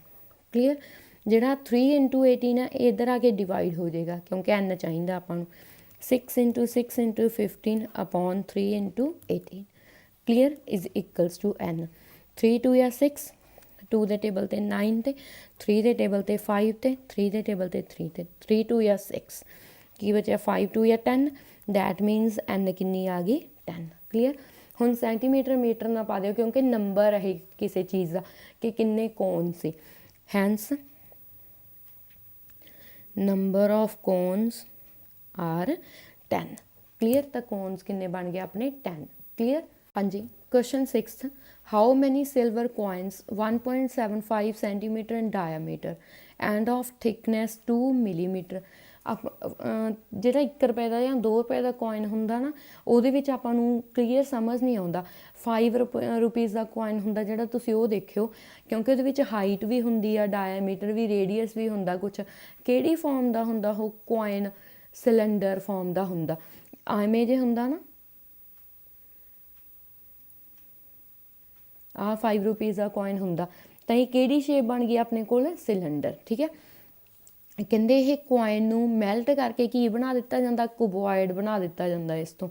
Clear, जिहड़ा 3 × 18 है इधर आके डिवाइड हो जाएगा क्योंकि n चाहिए आपां नूं, 6 × 6 × 15 upon 3 × 18। Clear, is equals to n, 3 2 या 6, 2 के टेबल ते 9 ते 3 के टेबल ते 5 ते 3 के टेबल ते 3 ते 3 2 या 6 की बचा 5 2 या 10, दैट मीनस n कितनी आ गई 10। क्लीयर, हुण सेंटीमीटर मीटर ना पा दिओ क्योंकि नंबर है किसी चीज़ का कि किन्ने कोन से, hence number of cones are 10 clear. तो कोन्स किन्ने बन गए अपने 10 क्लीयर। हाँ जी question 6 how many silver coins 1.75 centimetre in diameter and of thickness 2 millimetre. ਜਿਹੜਾ 1 ਰੁਪਏ ਦਾ ਜਾਂ 2 ਰੁਪਏ ਦਾ ਕੋਇਨ ਹੁੰਦਾ ਨਾ ਉਹਦੇ ਵਿੱਚ ਆਪਾਂ ਨੂੰ ਕਲੀਅਰ ਸਮਝ ਨਹੀਂ ਆਉਂਦਾ। 5 ਰੁਪੀਜ਼ ਦਾ ਕੋਇਨ ਹੁੰਦਾ ਜਿਹੜਾ ਤੁਸੀਂ ਉਹ ਦੇਖਿਓ ਕਿਉਂਕਿ ਉਹਦੇ ਵਿੱਚ ਹਾਈਟ ਵੀ ਹੁੰਦੀ ਆ, ਡਾਇਆਮੀਟਰ ਵੀ, ਰੇਡੀਅਸ ਵੀ ਹੁੰਦਾ ਕੁਛ। ਕਿਹੜੀ ਫਾਰਮ ਦਾ ਹੁੰਦਾ ਉਹ ਕੋਇਨ? ਸਿਲੰਡਰ ਫਾਰਮ ਦਾ ਹੁੰਦਾ। ਐਵੇਂ ਜੇ ਹੁੰਦਾ ਨਾ ਆਹ 5 ਰੁਪੀਜ਼ ਦਾ ਕੋਇਨ ਹੁੰਦਾ ਤਾਂ ਇਹ ਕਿਹੜੀ ਸ਼ੇਪ ਬਣ ਗਈ ਆਪਣੇ ਕੋਲ? ਸਿਲੰਡਰ। ਠੀਕ ਹੈ। ਕਹਿੰਦੇ ਇਹ ਕੋਇਨ ਨੂੰ ਮੈਲਟ ਕਰਕੇ ਕੀ ਬਣਾ ਦਿੱਤਾ ਜਾਂਦਾ? ਕੁਬੋਇਡ ਬਣਾ ਦਿੱਤਾ ਜਾਂਦਾ ਇਸ ਤੋਂ।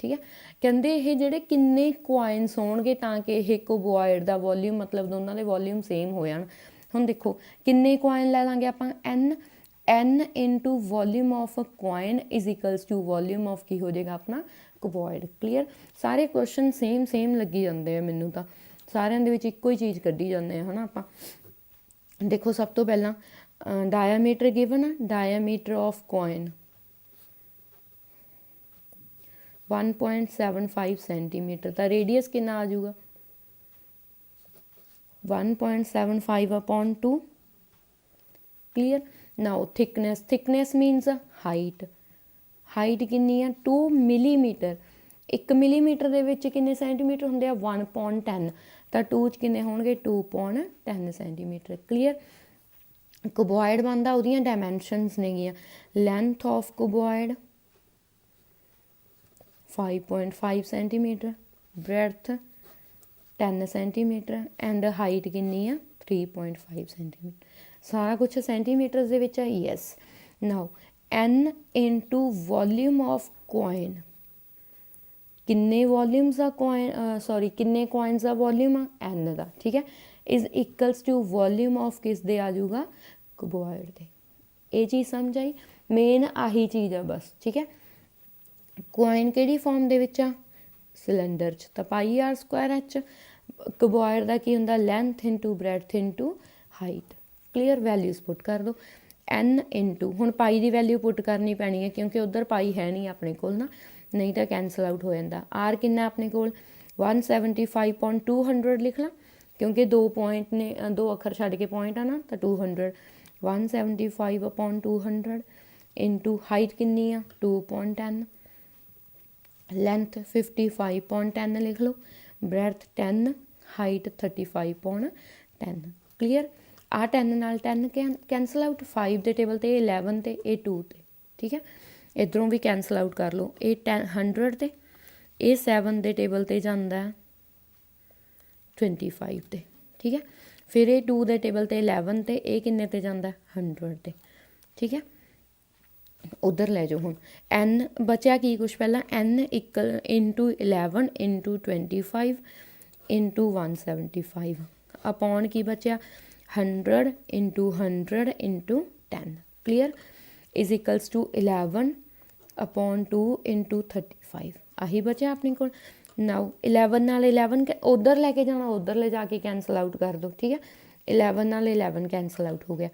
ਠੀਕ ਹੈ। ਕਹਿੰਦੇ ਇਹ ਜਿਹੜੇ ਕਿੰਨੇ ਕੋਇਨਸ ਹੋਣਗੇ ਤਾਂ ਕਿ ਇਹ ਕੁਬੋਇਡ ਦਾ ਵੋਲਿਊਮ ਮਤਲਬ ਦੋਨਾਂ ਦੇ ਵੋਲਿਊਮ ਸੇਮ ਹੋ ਜਾਣ। ਹੁਣ ਦੇਖੋ ਕਿੰਨੇ ਕੋਇਨ ਲੈ ਲਾਂਗੇ ਆਪਾਂ? n into volume of a coin is equals to volume of ਕੀ ਹੋ ਜਾਏਗਾ ਆਪਣਾ? ਕੁਬੋਇਡ। ਕਲੀਅਰ। ਸਾਰੇ ਕੁਐਸਚਨ ਸੇਮ ਲੱਗੀ ਜਾਂਦੇ ਆ ਮੈਨੂੰ ਤਾਂ, ਸਾਰਿਆਂ ਦੇ ਵਿੱਚ ਇੱਕੋ ਹੀ ਚੀਜ਼ ਕੱਢੀ ਜਾਂਦੇ ਆ ਹੈ ਨਾ ਆਪਾਂ। ਦੇਖੋ ਸਭ ਤੋਂ ਪਹਿਲਾਂ ਡਾਇਆਮੀਟਰ ਗਿਵਨ ਆ, ਡਾਇਆਮੀਟਰ ਆਫ ਕੋਇਨ 1.75 ਸੈਂਟੀਮੀਟਰ। ਤਾਂ ਰੇਡੀਅਸ ਕਿੰਨਾ ਆ ਜਾਊਗਾ? 1.75 upon 2 ਕਲੀਅਰ। ਨਾਓ ਥਿਕਨੈਸ ਮੀਨਸ ਹਾਈਟ। ਹਾਈਟ ਕਿੰਨੀ ਆ? 2 ਮਿਲੀਮੀਟਰ। 1 ਮਿਲੀਮੀਟਰ ਦੇ ਵਿੱਚ ਕਿੰਨੇ ਸੈਂਟੀਮੀਟਰ ਹੁੰਦੇ ਆ? 1.10। ਤਾਂ 2 'ਚ ਕਿੰਨੇ ਹੋਣਗੇ? 2.10 ਸੈਂਟੀਮੀਟਰ। ਕਲੀਅਰ। ਕੁਬੋਇਡ ਬਣਦਾ ਉਹਦੀਆਂ ਡਾਇਮੈਂਸ਼ਨਸ ਨੇਗੀਆਂ। Length of cuboid 5.5 centimetre, breadth 10 centimetre and height ਕਿੰਨੀ ਆ? 3.5 ਸੈਂਟੀਮੀਟਰ। ਸਾਰਾ ਕੁਛ ਸੈਂਟੀਮੀਟਰ ਦੇ ਵਿੱਚ ਆ। Yes. Now n into volume of coin. ਕਿੰਨੇ ਵੋਲਿਊਮਸ ਦਾ ਕੋਇਨ ਕਿੰਨੇ ਕੋਇਨਸ ਦਾ ਵੋਲਿਊਮ ਆ? n ਦਾ। ਠੀਕ ਹੈ। Is equals to volume of ਕਿਸ ਦੇ ਆ ਜਾਊਗਾ? ਕੁਬੋਇਡ ਦੇ। ਇਹ ਚੀਜ਼ ਸਮਝ ਆਈ? ਮੇਨ ਆਹੀ ਚੀਜ਼ ਆ ਬਸ। ਠੀਕ ਹੈ। ਕੋਇਨ ਕਿਹੜੀ ਫਾਰਮ ਦੇ ਵਿੱਚ ਆ? ਸਿਲੰਡਰ 'ਚ। ਤਾਂ pi R square H. Cuboid ਦਾ ਕੀ ਹੁੰਦਾ? Length into breadth into height. Clear. Values put ਕਰ ਦਿਓ। n ਇੰਟੂ ਹੁਣ ਪਾਈ ਦੀ ਵੈਲਿਊ ਪੁੱਟ ਕਰਨੀ ਪੈਣੀ ਹੈ ਕਿਉਂਕਿ ਉੱਧਰ ਪਾਈ ਹੈ ਨਹੀਂ ਆਪਣੇ ਕੋਲ ਨਾ, ਨਹੀਂ ਤਾਂ ਕੈਂਸਲ ਆਊਟ ਹੋ ਜਾਂਦਾ। ਆਰ ਕਿੰਨਾ ਆਪਣੇ ਕੋਲ? 175.200 ਲਿਖ ਲਾਂ ਕਿਉਂਕਿ 2 ਪੁਆਇੰਟ ਨੇ, 2 ਅੱਖਰ ਛੱਡ ਕੇ ਪੁਆਇੰਟ ਆ ਨਾ, ਤਾਂ 200 175/200 ਇੰਟੂ ਹਾਈਟ ਕਿੰਨੀ ਆ? 2.10। ਲੈਂਥ 55.10 ਲਿਖ ਲਓ, ਬ੍ਰੈਡਥ 10, ਹਾਈਟ 35.10। ਕਲੀਅਰ। ਆਹ 10 ਨਾਲ 10 ਕੈਂਸਲ ਆਊਟ। 5 ਦੇ ਟੇਬਲ 'ਤੇ 11 'ਤੇ ਇਹ 2 'ਤੇ। ਠੀਕ ਹੈ। ਇੱਧਰੋਂ ਵੀ ਕੈਂਸਲ ਆਊਟ ਕਰ ਲਓ। ਇਹ 100 'ਤੇ, ਇਹ 7 ਦੇ ਟੇਬਲ 'ਤੇ ਜਾਂਦਾ 25 'ਤੇ। ਠੀਕ ਹੈ। ਫਿਰ ਇਹ 2 ਦੇ ਟੇਬਲ 'ਤੇ 11 'ਤੇ, ਇਹ ਕਿੰਨੇ 'ਤੇ ਜਾਂਦਾ? 100 'ਤੇ। ਠੀਕ ਹੈ। ਉੱਧਰ ਲੈ ਜਾਓ ਹੁਣ। n ਬਚਿਆ ਕੀ ਕੁਛ ਪਹਿਲਾਂ? n equal into 11 into 25 into 175 upon ਕੀ ਬਚਿਆ? 100 into 100 into 10। Clear. Is equals to 11 upon 2 into 35। ਆਹੀ ਬਚਿਆ ਆਪਣੇ ਕੋਲ। ਨਾਓ 11 ਨਾਲ 11 ਉੱਧਰ ਲੈ ਕੇ ਜਾਣਾ, ਉੱਧਰ ਲੈ ਜਾ ਕੇ ਕੈਂਸਲ ਆਊਟ ਕਰ ਦਿਓ। ਠੀਕ ਹੈ। 11 ਨਾਲ 11 ਕੈਂਸਲ ਆਊਟ ਹੋ ਗਿਆ।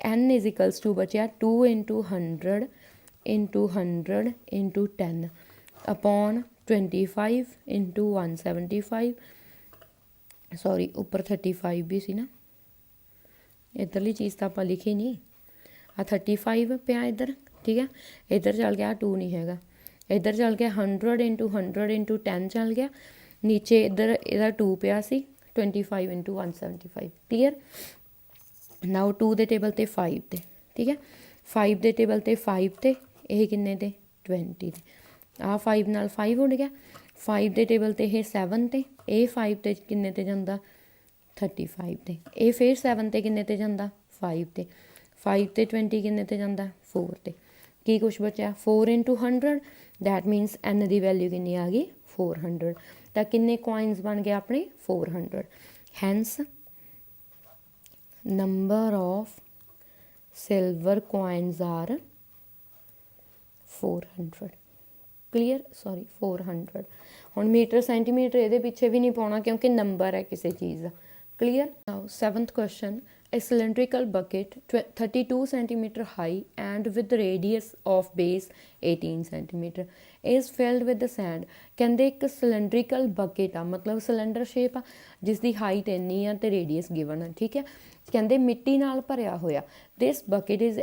n ਇਜ਼ ਇਕਲਸ ਟੂ ਬਚਿਆ 2 into 100 into 100 into 10 upon 25 into 175। Sorry ਉੱਪਰ 35 ਵੀ ਸੀ ਨਾ, ਇੱਧਰਲੀ ਚੀਜ਼ ਤਾਂ ਆਪਾਂ ਲਿਖੀ ਨਹੀਂ। ਆ 35 ਪਿਆ ਇੱਧਰ। ਠੀਕ ਹੈ। ਇੱਧਰ ਚੱਲ ਗਿਆ 2 ਨਹੀਂ ਹੈਗਾ, ਇੱਧਰ ਚੱਲ ਗਿਆ 100 ਇੰਟੂ 100 ਇੰਟੂ 10 ਚੱਲ ਗਿਆ। ਨੀਚੇ ਇੱਧਰ ਇਹਦਾ 2 ਪਿਆ ਸੀ, 25 ਇੰਟੂ 175। ਕਲੀਅਰ। ਨਾਓ 2 ਦੇ ਟੇਬਲ 'ਤੇ 5 'ਤੇ। ਠੀਕ ਹੈ। 5 ਦੇ ਟੇਬਲ 'ਤੇ 5 'ਤੇ, ਇਹ ਕਿੰਨੇ 'ਤੇ? 20 'ਤੇ। ਆਹ 5 ਨਾਲ 5 ਉੱਡ ਗਿਆ। 5 ਦੇ ਟੇਬਲ 'ਤੇ ਇਹ 7 'ਤੇ, ਇਹ 5 'ਤੇ ਕਿੰਨੇ 'ਤੇ ਜਾਂਦਾ? 35 'ਤੇ। ਇਹ ਫਿਰ 7 'ਤੇ ਕਿੰਨੇ 'ਤੇ ਜਾਂਦਾ? 5 'ਤੇ। 5 'ਤੇ 20 ਕਿੰਨੇ 'ਤੇ ਜਾਂਦਾ? 4 'ਤੇ। ਕੀ ਕੁਛ ਬਚਿਆ? 4 into 100 that means n the value ਕਿੰਨੀ ਆ ਗਈ? 400। ਤਾਂ ਕਿੰਨੇ ਕੋਇਨਸ ਬਣ ਗਏ ਆਪਣੇ? 400। Hence number of silver coins are 400। Clear. Sorry 400। ਹੁਣ ਮੀਟਰ ਸੈਂਟੀਮੀਟਰ ਇਹਦੇ ਪਿੱਛੇ ਵੀ ਨਹੀਂ ਪਾਉਣਾ ਕਿਉਂਕਿ ਨੰਬਰ ਹੈ ਕਿਸੇ ਚੀਜ਼ ਦਾ। Clear? Now 7th question, a cylindrical bucket 32 centimeter high and with radius of base 18 centimeter is filled with the sand. ਕਹਿੰਦੇ ਇੱਕ cylindrical bucket ਆ, ਮਤਲਬ ਸਿਲੰਡਰ ਸ਼ੇਪ ਆ ਜਿਸ ਦੀ ਹਾਈਟ ਇੰਨੀ ਆ ਤੇ ਰੇਡੀਅਸ ਗਿਵਨ ਆ, ਠੀਕ ਹੈ। ਕਹਿੰਦੇ ਮਿੱਟੀ ਨਾਲ ਭਰਿਆ ਹੋਇਆ, this bucket is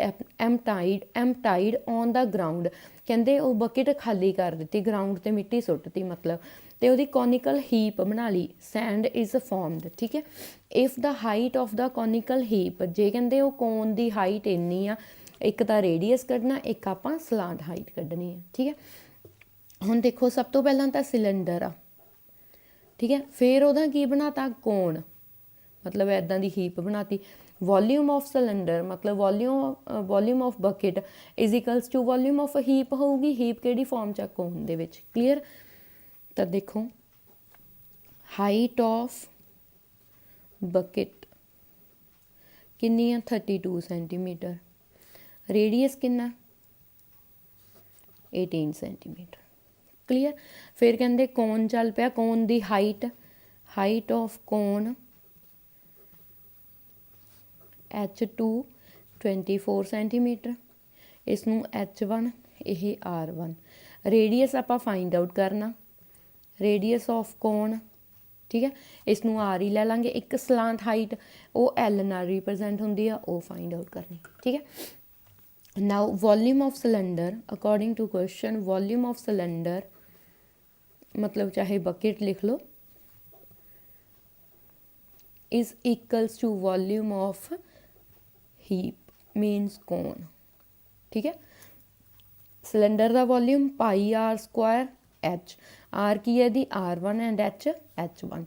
emptied on the ground। ਕਹਿੰਦੇ ਉਹ ਬਕਟ ਖਾਲੀ ਕਰ ਦਿੱਤੀ, ਗਰਾਊਂਡ ਤੇ ਮਿੱਟੀ ਸੁੱਟਤੀ ਮਤਲਬ, ਤੇ ਉਹਦੀ ਕੋਨੀਕਲ ਹੀਪ ਬਣਾ ਲਈ, ਸੈਂਡ ਇਜ਼ ਫਾਰਮਡ, ਠੀਕ ਹੈ। If the height of the conical heap, ਜੇ ਕਹਿੰਦੇ ਉਹ ਕੋਨ ਦੀ ਹਾਈਟ ਇੰਨੀ ਆ, ਇੱਕ ਤਾਂ ਰੇਡੀਅਸ ਕੱਢਣਾ, ਇੱਕ ਆਪਾਂ ਸਲਾਂਟ ਹਾਈਟ ਕੱਢਣੀ ਹੈ, ਠੀਕ ਹੈ। ਹੁਣ ਦੇਖੋ ਸਭ ਤੋਂ ਪਹਿਲਾਂ ਤਾਂ ਸਿਲੰਡਰ ਆ, ਠੀਕ ਹੈ, ਫਿਰ ਉਹਦਾ ਕੀ ਬਣਾਤਾ, ਕੋਨ, ਮਤਲਬ ਇੱਦਾਂ ਦੀ ਹੀਪ ਬਣਾਤੀ। ਵੋਲਿਊਮ ਆਫ ਸਿਲੰਡਰ ਮਤਲਬ volume of bucket is equals to volume of heap ਹੋਊਗੀ, ਹੀਪ ਕਿਹੜੀ ਫਾਰਮ 'ਚ ਆ, ਕੋਨ ਦੇ ਵਿੱਚ। ਕਲੀਅਰ? ਤਾਂ ਦੇਖੋ ਹਾਈਟ ਆਫ ਬਕਟ ਕਿੰਨੀ ਆ, 32 ਸੈਂਟੀਮੀਟਰ, ਰੇਡੀਅਸ ਕਿੰਨਾ, 18 ਸੈਂਟੀਮੀਟਰ। ਕਲੀਅਰ? ਫਿਰ ਕਹਿੰਦੇ ਕੋਨ ਚੱਲ ਪਿਆ, ਕੋਨ ਦੀ height of cone H2 24 centimetre, ਇਸ ਨੂੰ H1, ਇਹ R1। ਰੇਡੀਅਸ ਆਪਾਂ ਫਾਈਂਡ ਆਊਟ ਕਰਨਾ, ਰੇਡੀਅਸ ਆਫ ਕੋਨ, ਠੀਕ ਹੈ, ਇਸ ਨੂੰ R ਹੀ ਲੈ ਲਾਂਗੇ। ਇੱਕ ਸਲਾਂਟ ਹਾਈਟ ਉਹ L ਨਾਲ ਰਿਪਰੈਜ਼ੈਂਟ ਹੁੰਦੀ ਆ, ਉਹ ਫਾਈਂਡ ਆਊਟ ਕਰਨੀ, ਠੀਕ ਹੈ। Now volume of cylinder according to question, volume of cylinder ਮਤਲਬ ਚਾਹੇ ਬਕਟ ਲਿਖ ਲਓ, is equals to volume of heap means cone, ठीक है। सिलेंडर का volume pi are square h, r की है दी R1 एंड H1।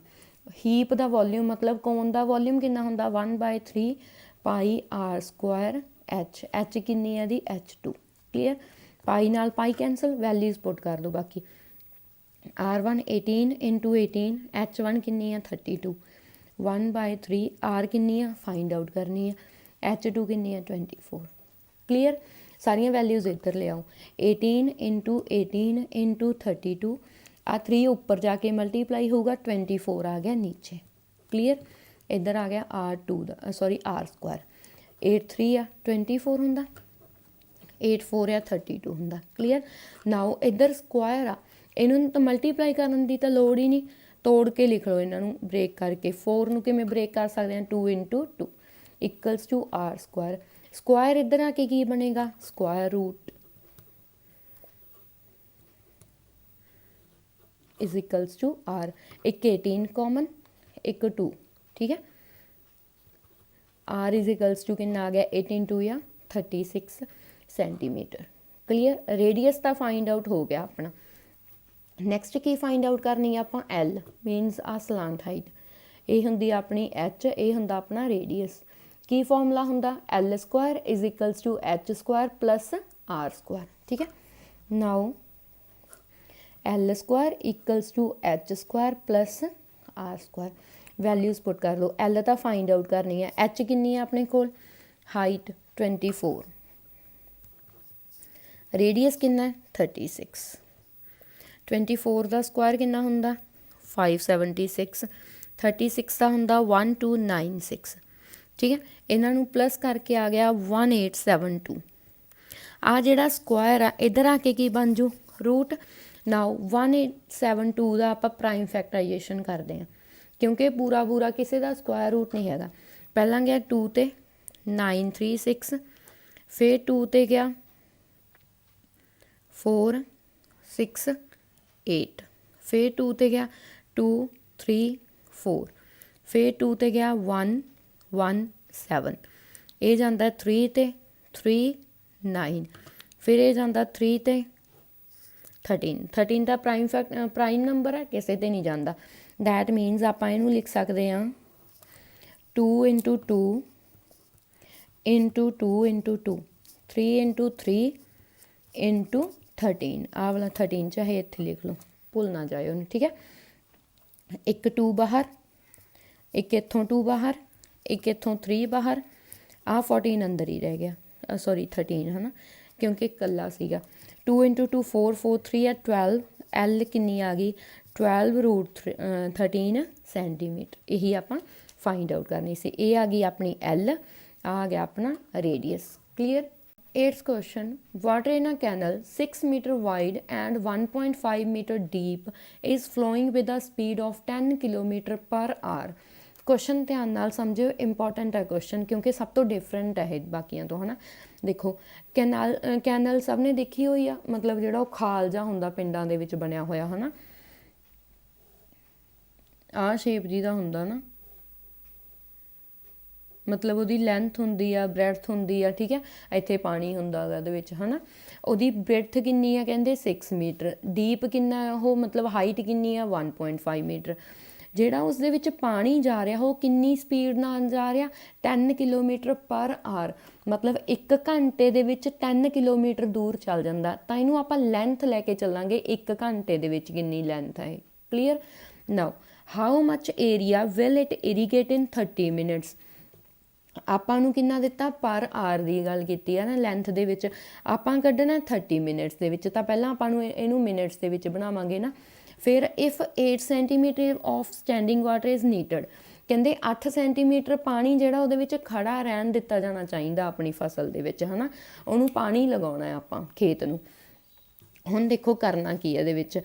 हीप का वॉल्यूम मतलब कोन का वॉल्यूम कितना होंदा, 1/3 pi are square h, h किन्नी है दी H2। क्लीयर? पाई नाल पाई कैंसल, वैल्यूज पुट कर दो बाकी। R1 18 इंटू 18, H1 किन्नी है 32, 1/3, R किन्नी है फाइंड आउट करनी है, H2 किन्नी है 24। क्लीयर? सारिया वैल्यूज इधर ले आओ, 18 इंटू 32, आ 3 ऊपर जाके मल्टीप्लाई होगा, 24 आ गया नीचे। क्लीयर? इधर आ गया R2 दा सॉरी R स्क्वायर, 8 3 आ 24 होंदा, 8 4 आ 32 होंदा। क्लीयर? नाउ इधर स्क्वायर आ, इन्होंने तो मल्टीप्लाई करने की तो लोड़ ही नहीं, तोड़ के लिख लो इन्हों ब्रेक करके। 4 नूं किवें ब्रेक कर सकते हैं, 2 into 2 equals to R square. Square इधर आके की बनेगा, square root is equals to R। एक 18 कॉमन, एक 2, ठीक है। R इज इक्वल्स टू कितना आ गया, 18 2 या 36 सेंटीमीटर। क्लीयर? रेडियस तो फाइंड आउट हो गया अपना। नैक्सट की फाइंड आउट करनी है आप, L मीनस आ सलांट हाइट, ये होंगी अपनी H, ये होंदा अपना रेडियस। की फॉर्मूला होंदा, L square is equals to H square plus R square, ठीक है। Now L square equals to H square plus R square, values put कर लो। L तो फाइंड आउट करनी है, H किन्नी है अपने कोल, हाइट 24, रेडियस कितना है 36, 24 का स्क्वायर कितना होंदा 576, 36 का होंदा 1296, ठीक है। इन्हों प्लस करके आ गया 1872। आ जिहड़ा स्क्वायर आ इधर आके की बन जू, रूट। नाउ 1872 का आप प्राइम फैक्टराइजेशन करते हैं, क्योंकि पूरा पूरा किसी का स्क्वायर रूट नहीं है। पहला गया 2 ते 936, फिर 2 ते गया 4 6 8, फिर 2 ते गया 2 3 4, फिर 2 ते गया 1 1 7, ये जाता 3 ते 3 9, फिर ये जाता 3 ते 13, 13 का प्राइम नंबर है, किसी ते नहीं जाता। दैट मीनस आप इनू लिख सकते हैं 2 into 2 into 2 into 2, 3 into 3 into 13। आ वाला 13 चाहे इत्थे लिख लो, भुल ना जाए, ठीक है। एक 2 बाहर, एक इत्थों 2 बाहर, एक इत्थों 3 बाहर, आ 14 अंदर ही रह गया, सॉरी 13 है ना, क्योंकि कला सीगा। 2 इंटू 2 4 4 3 है 12, L किन्नी आ गई 12 रूट 13 सेंटीमीटर, यही आप फाइंड आउट करनी सी। ये आ गई अपनी L, आ गया अपना radius. Clear. 8th question, water in a canal 6 meter wide and 1.5 meter deep is flowing with a speed of 10 km per hour। Question ध्यान नाल समझियो, इंपॉर्टेंट है क्वेश्चन क्योंकि सब तो डिफरेंट है बाकियां तो, है ना। देखो कैनल सब ने देखी हुई आ, मतलब ਜਿਹੜਾ ਉਹ ਖਾਲ ਜਿਹਾ ਹੁੰਦਾ ਪਿੰਡਾਂ ਦੇ ਵਿੱਚ ਬਣਿਆ ਹੋਇਆ, ਹੈ ਨਾ, ਆਹ ਸ਼ੇਪ ਜੀ ਦਾ ਹੁੰਦਾ ਨਾ, ਮਤਲਬ ਉਹਦੀ ਲੈਂਥ ਹੁੰਦੀ ਆ, ਬ੍ਰੈਡਥ ਹੁੰਦੀ ਆ, ਠੀਕ ਹੈ। ਇੱਥੇ ਪਾਣੀ ਹੁੰਦਾ ਗਾ ਉਹਦੇ ਵਿੱਚ, ਹੈ ਨਾ। ਉਹਦੀ ਬ੍ਰੈਡਥ ਕਿੰਨੀ ਆ, ਕਹਿੰਦੇ 6 ਮੀਟਰ। ਡੀਪ ਕਿੰਨਾ ਉਹ, ਮਤਲਬ ਹਾਈਟ ਕਿੰਨੀ ਆ, 1.5 ਮੀਟਰ। ਜਿਹੜਾ ਉਸ ਦੇ ਵਿੱਚ ਪਾਣੀ ਜਾ ਰਿਹਾ ਉਹ ਕਿੰਨੀ ਸਪੀਡ ਨਾਲ ਜਾ ਰਿਹਾ, 10 ਕਿਲੋਮੀਟਰ ਪਰ ਆਰ, ਮਤਲਬ 1 ਘੰਟੇ ਦੇ ਵਿੱਚ 10 ਕਿਲੋਮੀਟਰ ਦੂਰ ਚੱਲ ਜਾਂਦਾ। ਤਾਂ ਇਹਨੂੰ ਆਪਾਂ ਲੈਂਥ ਲੈ ਕੇ ਚੱਲਾਂਗੇ, 1 ਘੰਟੇ ਦੇ ਵਿੱਚ ਕਿੰਨੀ ਲੈਂਥ ਹੈ। Clear. Now how much area will it irrigate in 30 minutes. ਆਪਾਂ ਨੂੰ ਕਿੰਨਾ ਦਿੱਤਾ, ਪਰ ਆਰ ਦੀ ਗੱਲ ਕੀਤੀ ਹੈ ਨਾ, ਲੈਂਥ ਦੇ ਵਿੱਚ ਆਪਾਂ ਕੱਢਣਾ 30 ਮਿੰਟਸ ਦੇ ਵਿੱਚ। ਤਾਂ ਪਹਿਲਾਂ ਆਪਾਂ ਨੂੰ ਇਹਨੂੰ ਮਿੰਟਸ ਦੇ ਵਿੱਚ ਬਣਾਵਾਂਗੇ ਨਾ। ਫਿਰ if 8 centimetre of standing water is needed, ਕਹਿੰਦੇ 8 ਸੈਂਟੀਮੀਟਰ ਪਾਣੀ ਜਿਹੜਾ ਉਹਦੇ ਵਿੱਚ ਖੜਾ ਰਹਿਣ ਦਿੱਤਾ ਜਾਣਾ ਚਾਹੀਦਾ ਆਪਣੀ ਫਸਲ ਦੇ ਵਿੱਚ, ਹੈ ਨਾ। ਉਹਨੂੰ ਪਾਣੀ ਲਗਾਉਣਾ ਹੈ ਆਪਾਂ ਖੇਤ ਨੂੰ। ਹੁਣ ਦੇਖੋ ਕਰਨਾ ਕੀ ਹੈ ਇਹਦੇ ਵਿੱਚ,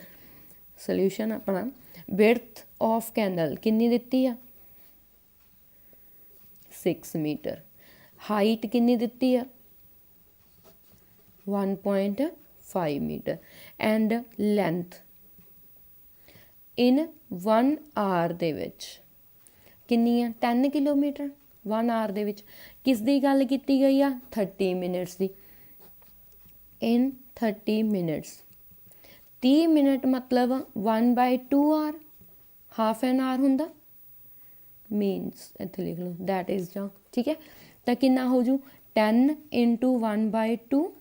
ਸੋਲਿਊਸ਼ਨ ਆਪਣਾ ਵਿਡਥ ਆਫ ਕੈਨਲ ਕਿੰਨੀ ਦਿੱਤੀ ਆ, 6 ਮੀਟਰ। ਹਾਈਟ ਕਿੰਨੀ ਦਿੱਤੀ ਆ, 1.5 metre. And length in 1 hour ਦੇ ਵਿੱਚ ਕਿੰਨੀ ਆ, 10 ਕਿਲੋਮੀਟਰ 1 ਆਰ ਦੇ ਵਿੱਚ। ਕਿਸ ਦੀ ਗੱਲ ਕੀਤੀ ਗਈ ਆ, 30 ਮਿੰਟਸ ਦੀ। ਇਨ 30 ਮਿੰਟਸ, 30 ਮਿੰਟ ਮਤਲਬ 1/2 ਆਰ, ਹਾਫ ਐਨ ਆਰ ਹੁੰਦਾ, ਮੀਨਸ ਇੱਥੇ ਲਿਖ ਲਓ ਦੈਟ ਇਜ਼ ਦਾ, ਠੀਕ ਹੈ। ਤਾਂ ਕਿੰਨਾ ਹੋ ਜੂ, 10 × 1/2।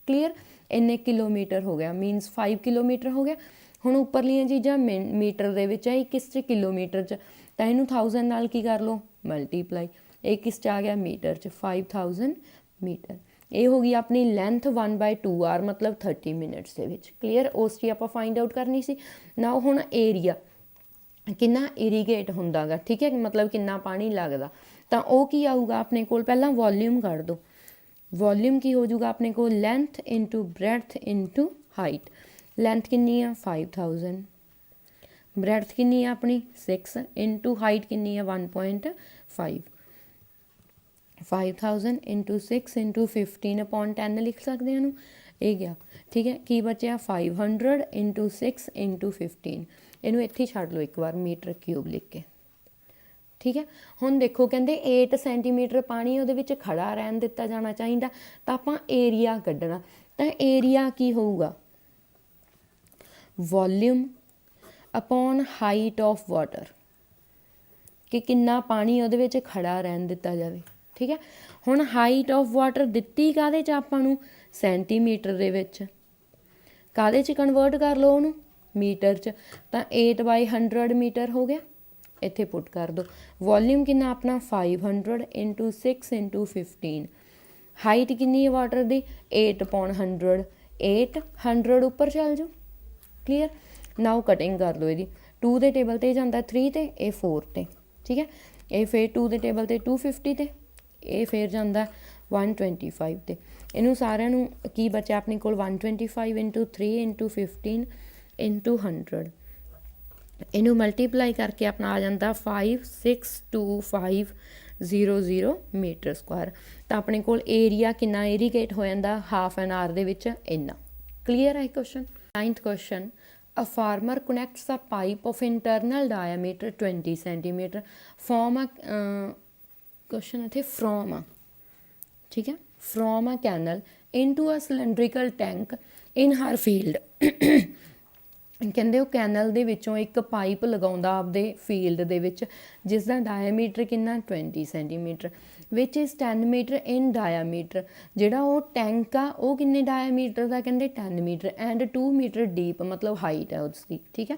ਕਲੀਅਰ। ਇੰਨੇ ਕਿਲੋਮੀਟਰ ਹੋ ਗਿਆ, ਮੀਨਸ 5 ਕਿਲੋਮੀਟਰ ਹੋ ਗਿਆ। ਹੁਣ ਉੱਪਰਲੀਆਂ ਚੀਜ਼ਾਂ ਮੀਟਰ ਦੇ ਵਿੱਚ ਹੈ, ਕਿਸ 'ਚ, ਕਿਲੋਮੀਟਰ 'ਚ। ਤਾਂ ਇਹਨੂੰ 1000 ਨਾਲ ਕੀ ਕਰ ਲਓ, ਮਲਟੀਪਲਾਈ। ਇਹ ਕਿਸ 'ਚ ਆ ਗਿਆ, ਮੀਟਰ 'ਚ, 5000 ਮੀਟਰ। ਇਹ ਹੋ ਗਈ ਆਪਣੀ ਲੈਂਥ 1/2 ਆਰ, ਮਤਲਬ 30 ਮਿੰਟਸ ਦੇ ਵਿੱਚ। ਕਲੀਅਰ। ਉਸ 'ਚ ਆਪਾਂ ਫਾਈਂਡ ਆਊਟ ਕਰਨੀ ਸੀ। ਨਾ ਹੁਣ ਏਰੀਆ ਕਿੰਨਾ ਇਰੀਗੇਟ ਹੁੰਦਾ ਗਾ, ਠੀਕ ਹੈ, ਮਤਲਬ ਕਿੰਨਾ ਪਾਣੀ ਲੱਗਦਾ। ਤਾਂ ਉਹ ਕੀ ਆਊਗਾ ਆਪਣੇ ਕੋਲ, ਪਹਿਲਾਂ ਵੋਲਿਊਮ ਕੱਢ ਦਿਓ। ਵੋਲਿਊਮ ਕੀ ਹੋ ਜਾਊਗਾ ਆਪਣੇ ਕੋਲ, length into breadth into height. Length ਕਿੰਨੀ ਆ, 5000। ਬ੍ਰੈਡਥ ਕਿੰਨੀ ਆ ਆਪਣੀ, 6 ਇੰਟੂ ਹਾਈਟ ਕਿੰਨੀ ਆ, 1.5। 5000 ਇੰਟੂ 6 ਇੰਟੂ 15/10 ਲਿਖ ਸਕਦੇ ਹਾਂ ਇਹਨੂੰ। ਇਹ ਗਿਆ, ਠੀਕ ਹੈ। ਕੀ ਬਚਿਆ, 500 ਇੰਟੂ 6 ਇੰਟੂ 15। ਇਹਨੂੰ ਇੱਥੇ ਹੀ ਛੱਡ ਲਓ ਇੱਕ ਵਾਰ, ਮੀਟਰ ਕਿਊਬ ਲਿਖ ਕੇ, ਠੀਕ ਹੈ। ਹੁਣ ਦੇਖੋ ਕਹਿੰਦੇ 8 ਸੈਂਟੀਮੀਟਰ ਪਾਣੀ ਉਹਦੇ ਵਿੱਚ ਖੜਾ ਰਹਿਣ ਦਿੱਤਾ ਜਾਣਾ ਚਾਹੀਦਾ। ਤਾਂ ਆਪਾਂ ਏਰੀਆ ਕੱਢਣਾ, ਤਾਂ ਏਰੀਆ ਕੀ ਹੋਊਗਾ, volume upon height of water, ਕਿ ਕਿੰਨਾ ਪਾਣੀ ਉਹਦੇ ਵਿੱਚ ਖੜਾ ਰਹਿਣ ਦਿੱਤਾ ਜਾਵੇ, ਠੀਕ ਹੈ। ਹੁਣ ਹਾਈਟ ਆਫ ਵਾਟਰ ਦਿੱਤੀ ਕਾਹਦੇ 'ਚ ਆਪਾਂ ਨੂੰ, ਸੈਂਟੀਮੀਟਰ ਦੇ ਵਿੱਚ। ਕਾਹਦੇ 'ਚ ਕਨਵਰਟ ਕਰ ਲਓ ਉਹਨੂੰ, ਮੀਟਰ 'ਚ। ਤਾਂ 8/100 ਮੀਟਰ ਹੋ ਗਿਆ, ਇੱਥੇ ਪੁੱਟ ਕਰ ਦਿਓ। ਵੋਲਿਊਮ ਕਿੰਨਾ ਆਪਣਾ, 500 ਇੰਟੂ 6 ਇੰਟੂ 15। ਹਾਈਟ ਕਿੰਨੀ ਹੈ ਵਾਟਰ ਦੀ, 8/100, 800 ਉੱਪਰ ਚੱਲ ਜਾਓ। ਕਲੀਅਰ। ਨਾਓ ਕਟਿੰਗ ਕਰ ਲਓ ਇਹਦੀ। 2 ਦੇ ਟੇਬਲ 'ਤੇ ਜਾਂਦਾ 3 'ਤੇ, ਇਹ 4 'ਤੇ, ਠੀਕ ਹੈ। ਇਹ ਫਿਰ 2 ਦੇ ਟੇਬਲ 'ਤੇ 250 'ਤੇ, ਇਹ ਫਿਰ ਜਾਂਦਾ 125 'ਤੇ। ਇਹਨੂੰ ਸਾਰਿਆਂ ਨੂੰ ਕੀ ਬਚਿਆ ਆਪਣੇ ਕੋਲ, 125 ਇੰਟੂ 3 ਇੰਟੂ 15 ਇੰਟੂ 100। ਇਹਨੂੰ ਮਲਟੀਪਲਾਈ ਕਰਕੇ ਆਪਣਾ ਆ ਜਾਂਦਾ 562500 ਮੀਟਰ ਸਕੁਆਇਰ। ਤਾਂ ਆਪਣੇ ਕੋਲ ਏਰੀਆ ਕਿੰਨਾ ਇਰੀਗੇਟ ਹੋ ਜਾਂਦਾ, ਹਾਫ ਐਨ ਆਰ ਦੇ ਵਿੱਚ ਇੰਨਾ। ਕਲੀਅਰ ਹੈ question. 9th question, a farmer connects a pipe of internal diameter 20 centimeter from a question ਇੱਥੇ from a, ਠੀਕ ਹੈ, from a canal into a cylindrical tank in her field। ਕਹਿੰਦੇ ਉਹ channel ਦੇ ਵਿੱਚੋਂ ਇੱਕ ਪਾਈਪ ਲਗਾਉਂਦਾ ਆਪਦੇ ਫੀਲਡ ਦੇ ਵਿੱਚ, ਜਿਸ ਦਾ ਡਾਇਆਮੀਟਰ ਕਿੰਨਾ, 20 centimetre, which is 10 metre in diameter. ਜਿਹੜਾ ਉਹ ਟੈਂਕ ਆ ਉਹ ਕਿੰਨੇ ਡਾਇਆਮੀਟਰ ਦਾ, ਕਹਿੰਦੇ 10 ਮੀਟਰ ਐਂਡ 2 ਮੀਟਰ ਡੀਪ, ਮਤਲਬ ਹਾਈਟ ਹੈ ਉਸਦੀ, ਠੀਕ ਹੈ।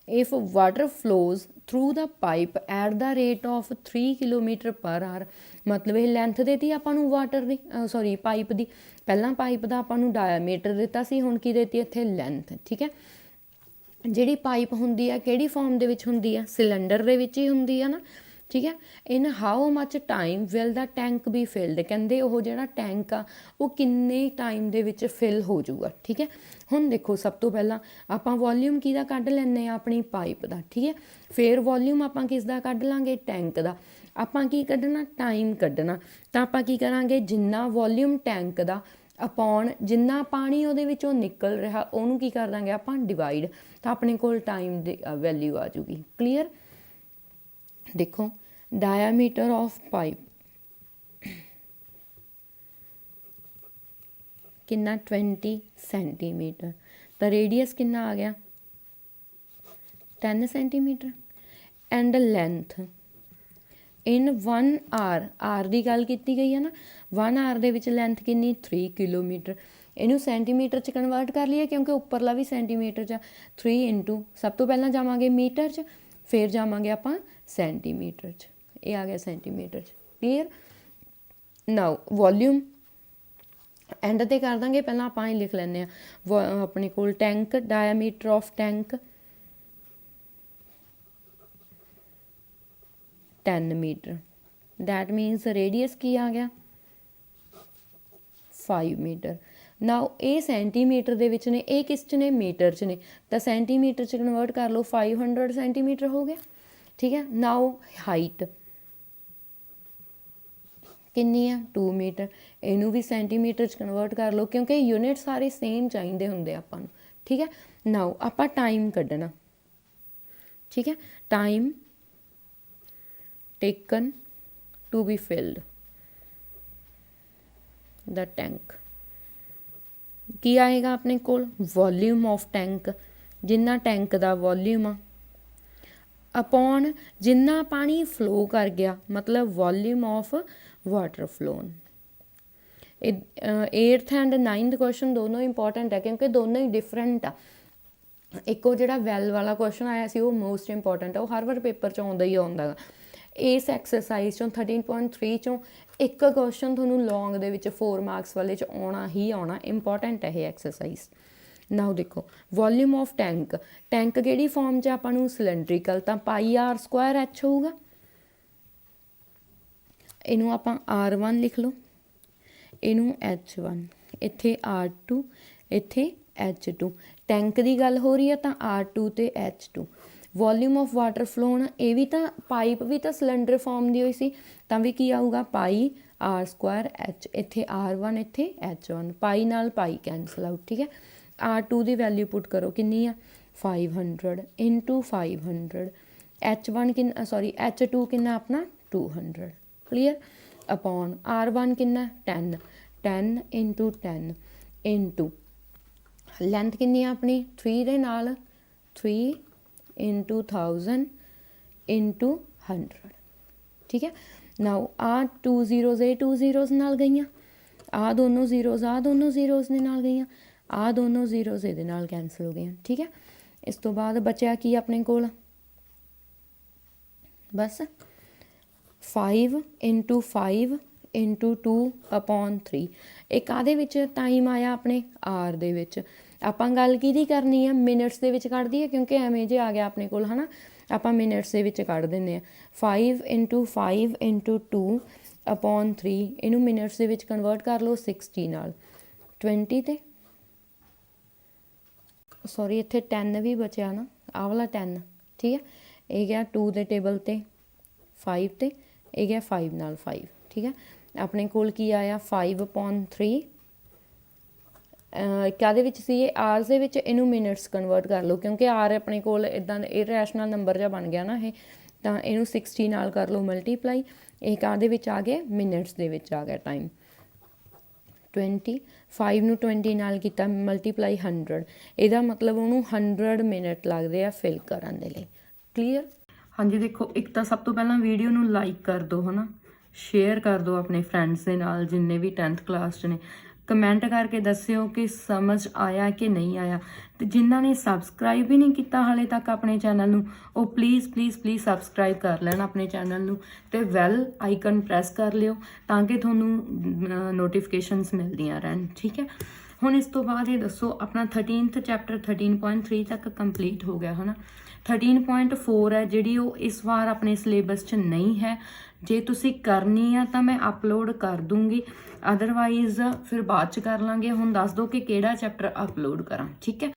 If water flows through the pipe at the rate of 3 kilometre per hour, ਮਤਲਬ ਇਹ ਲੈਂਥ ਦੇਤੀ ਆਪਾਂ ਨੂੰ ਵਾਟਰ ਦੀ, ਸੌਰੀ ਪਾਈਪ ਦੀ। ਪਹਿਲਾਂ ਪਾਈਪ ਦਾ ਆਪਾਂ ਨੂੰ ਡਾਇਆਮੀਟਰ ਦਿੱਤਾ ਸੀ, ਹੁਣ ਕੀ ਦੇਤੀ ਇੱਥੇ, ਲੈਂਥ, ਠੀਕ ਹੈ। ਜਿਹੜੀ ਪਾਈਪ ਹੁੰਦੀ ਆ ਕਿਹੜੀ ਫਾਰਮ ਦੇ ਵਿੱਚ ਹੁੰਦੀ ਆ, ਸਿਲੰਡਰ ਦੇ ਵਿੱਚ ਹੀ ਹੁੰਦੀ ਆ ਨਾ। ठीक है। In how much time will the tank be filled, कहते वो जो टैंक आ वो किन्ने टाइम दे विच फिल हो जाऊगा। ठीक है, हुण देखो सब तो पहला आपां वॉल्यूम किहदा कढ लैंदे आ अपनी पाइप का। ठीक है, फिर वॉल्यूम आपां किसदा कढ लांगे टैंक का। आपां की कढना टाइम कढना, तां आपां की करांगे जिन्ना वॉल्यूम टैंक का अपॉन जिन्ना पानी ਉਹਦੇ ਵਿੱਚੋਂ निकल रहा ਉਹਨੂੰ की कर ਦਾਂਗੇ ਆਪਾਂ डिवाइड, ਤਾਂ ਆਪਣੇ ਕੋਲ टाइम ਦੀ वैल्यू आ जूगी। क्लीयर। देखो डायामीटर ऑफ पाइप कितना 20 सेंटीमीटर, तो रेडियस कितना आ गया 10 centimetre. And length in 1 hour, hour की गल की गई है ना, 1 आर दे विच लेंथ कितनी 3 किलोमीटर। इनू सेंटीमीटर च कन्वर्ट कर लिया क्योंकि उपरला भी सेंटीमीटर च। 3 इंटू सब तो पहला जावांगे मीटर च, फिर जावांगे आपां सेंटीमीटर च। ये आ गया सेंटीमीटर च। क्लीयर। नाउ वॉल्यूम एंड ते कर देंगे, पहला आपां ही लिख लैंदे आ अपने कोल tank, diameter of tank 10 metre, that means radius की आ गया 5 मीटर। नाउ ये सेंटीमीटर दे विच ने, ये किस च ने मीटर च ने, तो सेंटीमीटर च कन्वर्ट कर लो 500 सेंटीमीटर हो गया। ठीक है। नाउ हाइट कितनी है 2 मीटर, इनू भी सेंटीमीटर च कन्वर्ट कर लो क्योंकि यूनिट सारे सेम चाहिए होंगे आपां नूं। ठीक है। नाउ आपां टाइम कढना। ठीक है, time taken to be filled the tank की आएगा अपने कोल वॉल्यूम ऑफ टैंक, जिन्ना टैंक का वॉल्यूम आ अपॉन जिन्ना पानी फ्लो कर गया, मतलब volume of water flown. 8th and 9th question दोनों इंपॉर्टेंट है क्योंकि दोनों ही डिफरेंट आ। एक वो जो वैल वाला क्वेश्चन आया सी वो मोस्ट इंपॉर्टेंट है, वो हर बार पेपर च आउंदा ही आउंदा। इस एक्सरसाइज चों 13.3 चों एक क्वेश्चन थोनू लॉन्ग दे विच 4 मार्क्स वाले च आउणा ही आउणा, इंपॉर्टेंट है ये एक्सरसाइज। नाउ देखो वॉल्यूम ऑफ टैंक, टैंक किहड़ी फॉर्म च आपां नूं सिलेंड्रिकल, तां πr² h होऊगा। इनू आपां r1 लिख लो, इनू h1, इत्थे r2, इत्थे h2। टैंक की गल हो रही है तां r2 ते h2। Volume of water phloem, ये भी तो पाइप भी तो सिलेंडर फॉर्म की हुई सी, तां भी की आऊगा πr² h, इत्थे r1 इत्थे h1, पाई नाल पाई कैंसल आउट। ठीक है। r2 की वैल्यू पुट करो कितनी है 500 इंटू 500, h1 किन्ना सॉरी h2 किन्ना अपना 200। क्लीयर। अपॉन r1 किन्ना 10, 10 इंटू 10 इंटू लेंथ कितनी अपनी 3 दे नाल 3 इंटू 1000 इंटू 100। ठीक है। नाउ आ 2 zeros ये 2 zeros नाल गई, आ दोनों zeros ने नाल गई, आ दोनों zeros ये नाल कैंसल हो गई। ठीक है। इस तो बाद बचा की अपने कोल बस 5 इंटू 5 इंटू 2 अपॉन 3। एक आदे विच टाइम आया अपने आर दे विच, आपां गल किहदी करनी है मिनट्स दे विच कढ दईए क्योंकि एवें जे आ गया अपने कोल है ना, आपां मिनट्स दे विच कढ दिंदे आ। 5 इंटू 5 इंटू 2 अपॉन 3, इनू मिनट्स दे विच कन्वर्ट कर लो 60 नाल 20 ते सॉरी इत्थे 10 भी बचा ना, आ वाला 10। ठीक है। ये गया 2 दे टेबल ते 5 ते, ये गया 5 नाल 5। ठीक है। अपने कोल की आया 5/3 काहदे विच सी आर्स दे विच, इनू मिनट्स कन्वर्ट कर लो क्योंकि आर अपने कोल इदां इरैशनल नंबर जा बन गया ना ये, तां इनू 60 नाल कर लो मल्टीप्लाई, ये काहदे विच आ गया मिनट्स दे विच आ गया टाइम 20। 5 नू 20 नाल कीता मल्टीप्लाई 100, इहदा मतलब उन्होंने 100 मिनट लगते हैं फिल करन दे लई। क्लीयर। हाँ जी देखो एक तो सब तो पहला वीडियो नू लाइक कर दो है ना, शेयर कर दो अपने फ्रेंड्स के नाल जिन्ने भी 10th क्लास ने, कमेंट करके दस्सिओ कि समझ आया कि नहीं आया। तो जिन्होंने सबसक्राइब भी नहीं किया हाले तक अपने चैनल नू, वो प्लीज़ प्लीज़ प्लीज़ सबसक्राइब कर लेना अपने चैनल नू, ते वैल आइकन प्रैस कर लियो ताकि थोनू नोटिफिकेशनस मिलदियां रहन। ठीक है। ਹੁਣ ਇਸ ਤੋਂ ਬਾਅਦ ਇਹ ਦੱਸੋ ਆਪਣਾ 13th ਚੈਪਟਰ 13.3 ਤੱਕ ਕੰਪਲੀਟ ਹੋ ਗਿਆ ਹੈ ਨਾ। 13.4 ਹੈ ਜਿਹੜੀ ਉਹ ਇਸ ਵਾਰ ਆਪਣੇ ਸਿਲੇਬਸ 'ਚ ਨਹੀਂ ਹੈ। ਜੇ ਤੁਸੀਂ ਕਰਨੀ ਆ ਤਾਂ ਮੈਂ ਅਪਲੋਡ ਕਰ ਦੂੰਗੀ, ਅਦਰਵਾਈਜ਼ ਫਿਰ ਬਾਅਦ 'ਚ ਕਰ ਲਾਂਗੇ। ਹੁਣ ਦੱਸ ਦਿਓ ਕਿ ਕਿਹੜਾ ਚੈਪਟਰ ਅਪਲੋਡ ਕਰਾਂ, ਠੀਕ ਹੈ।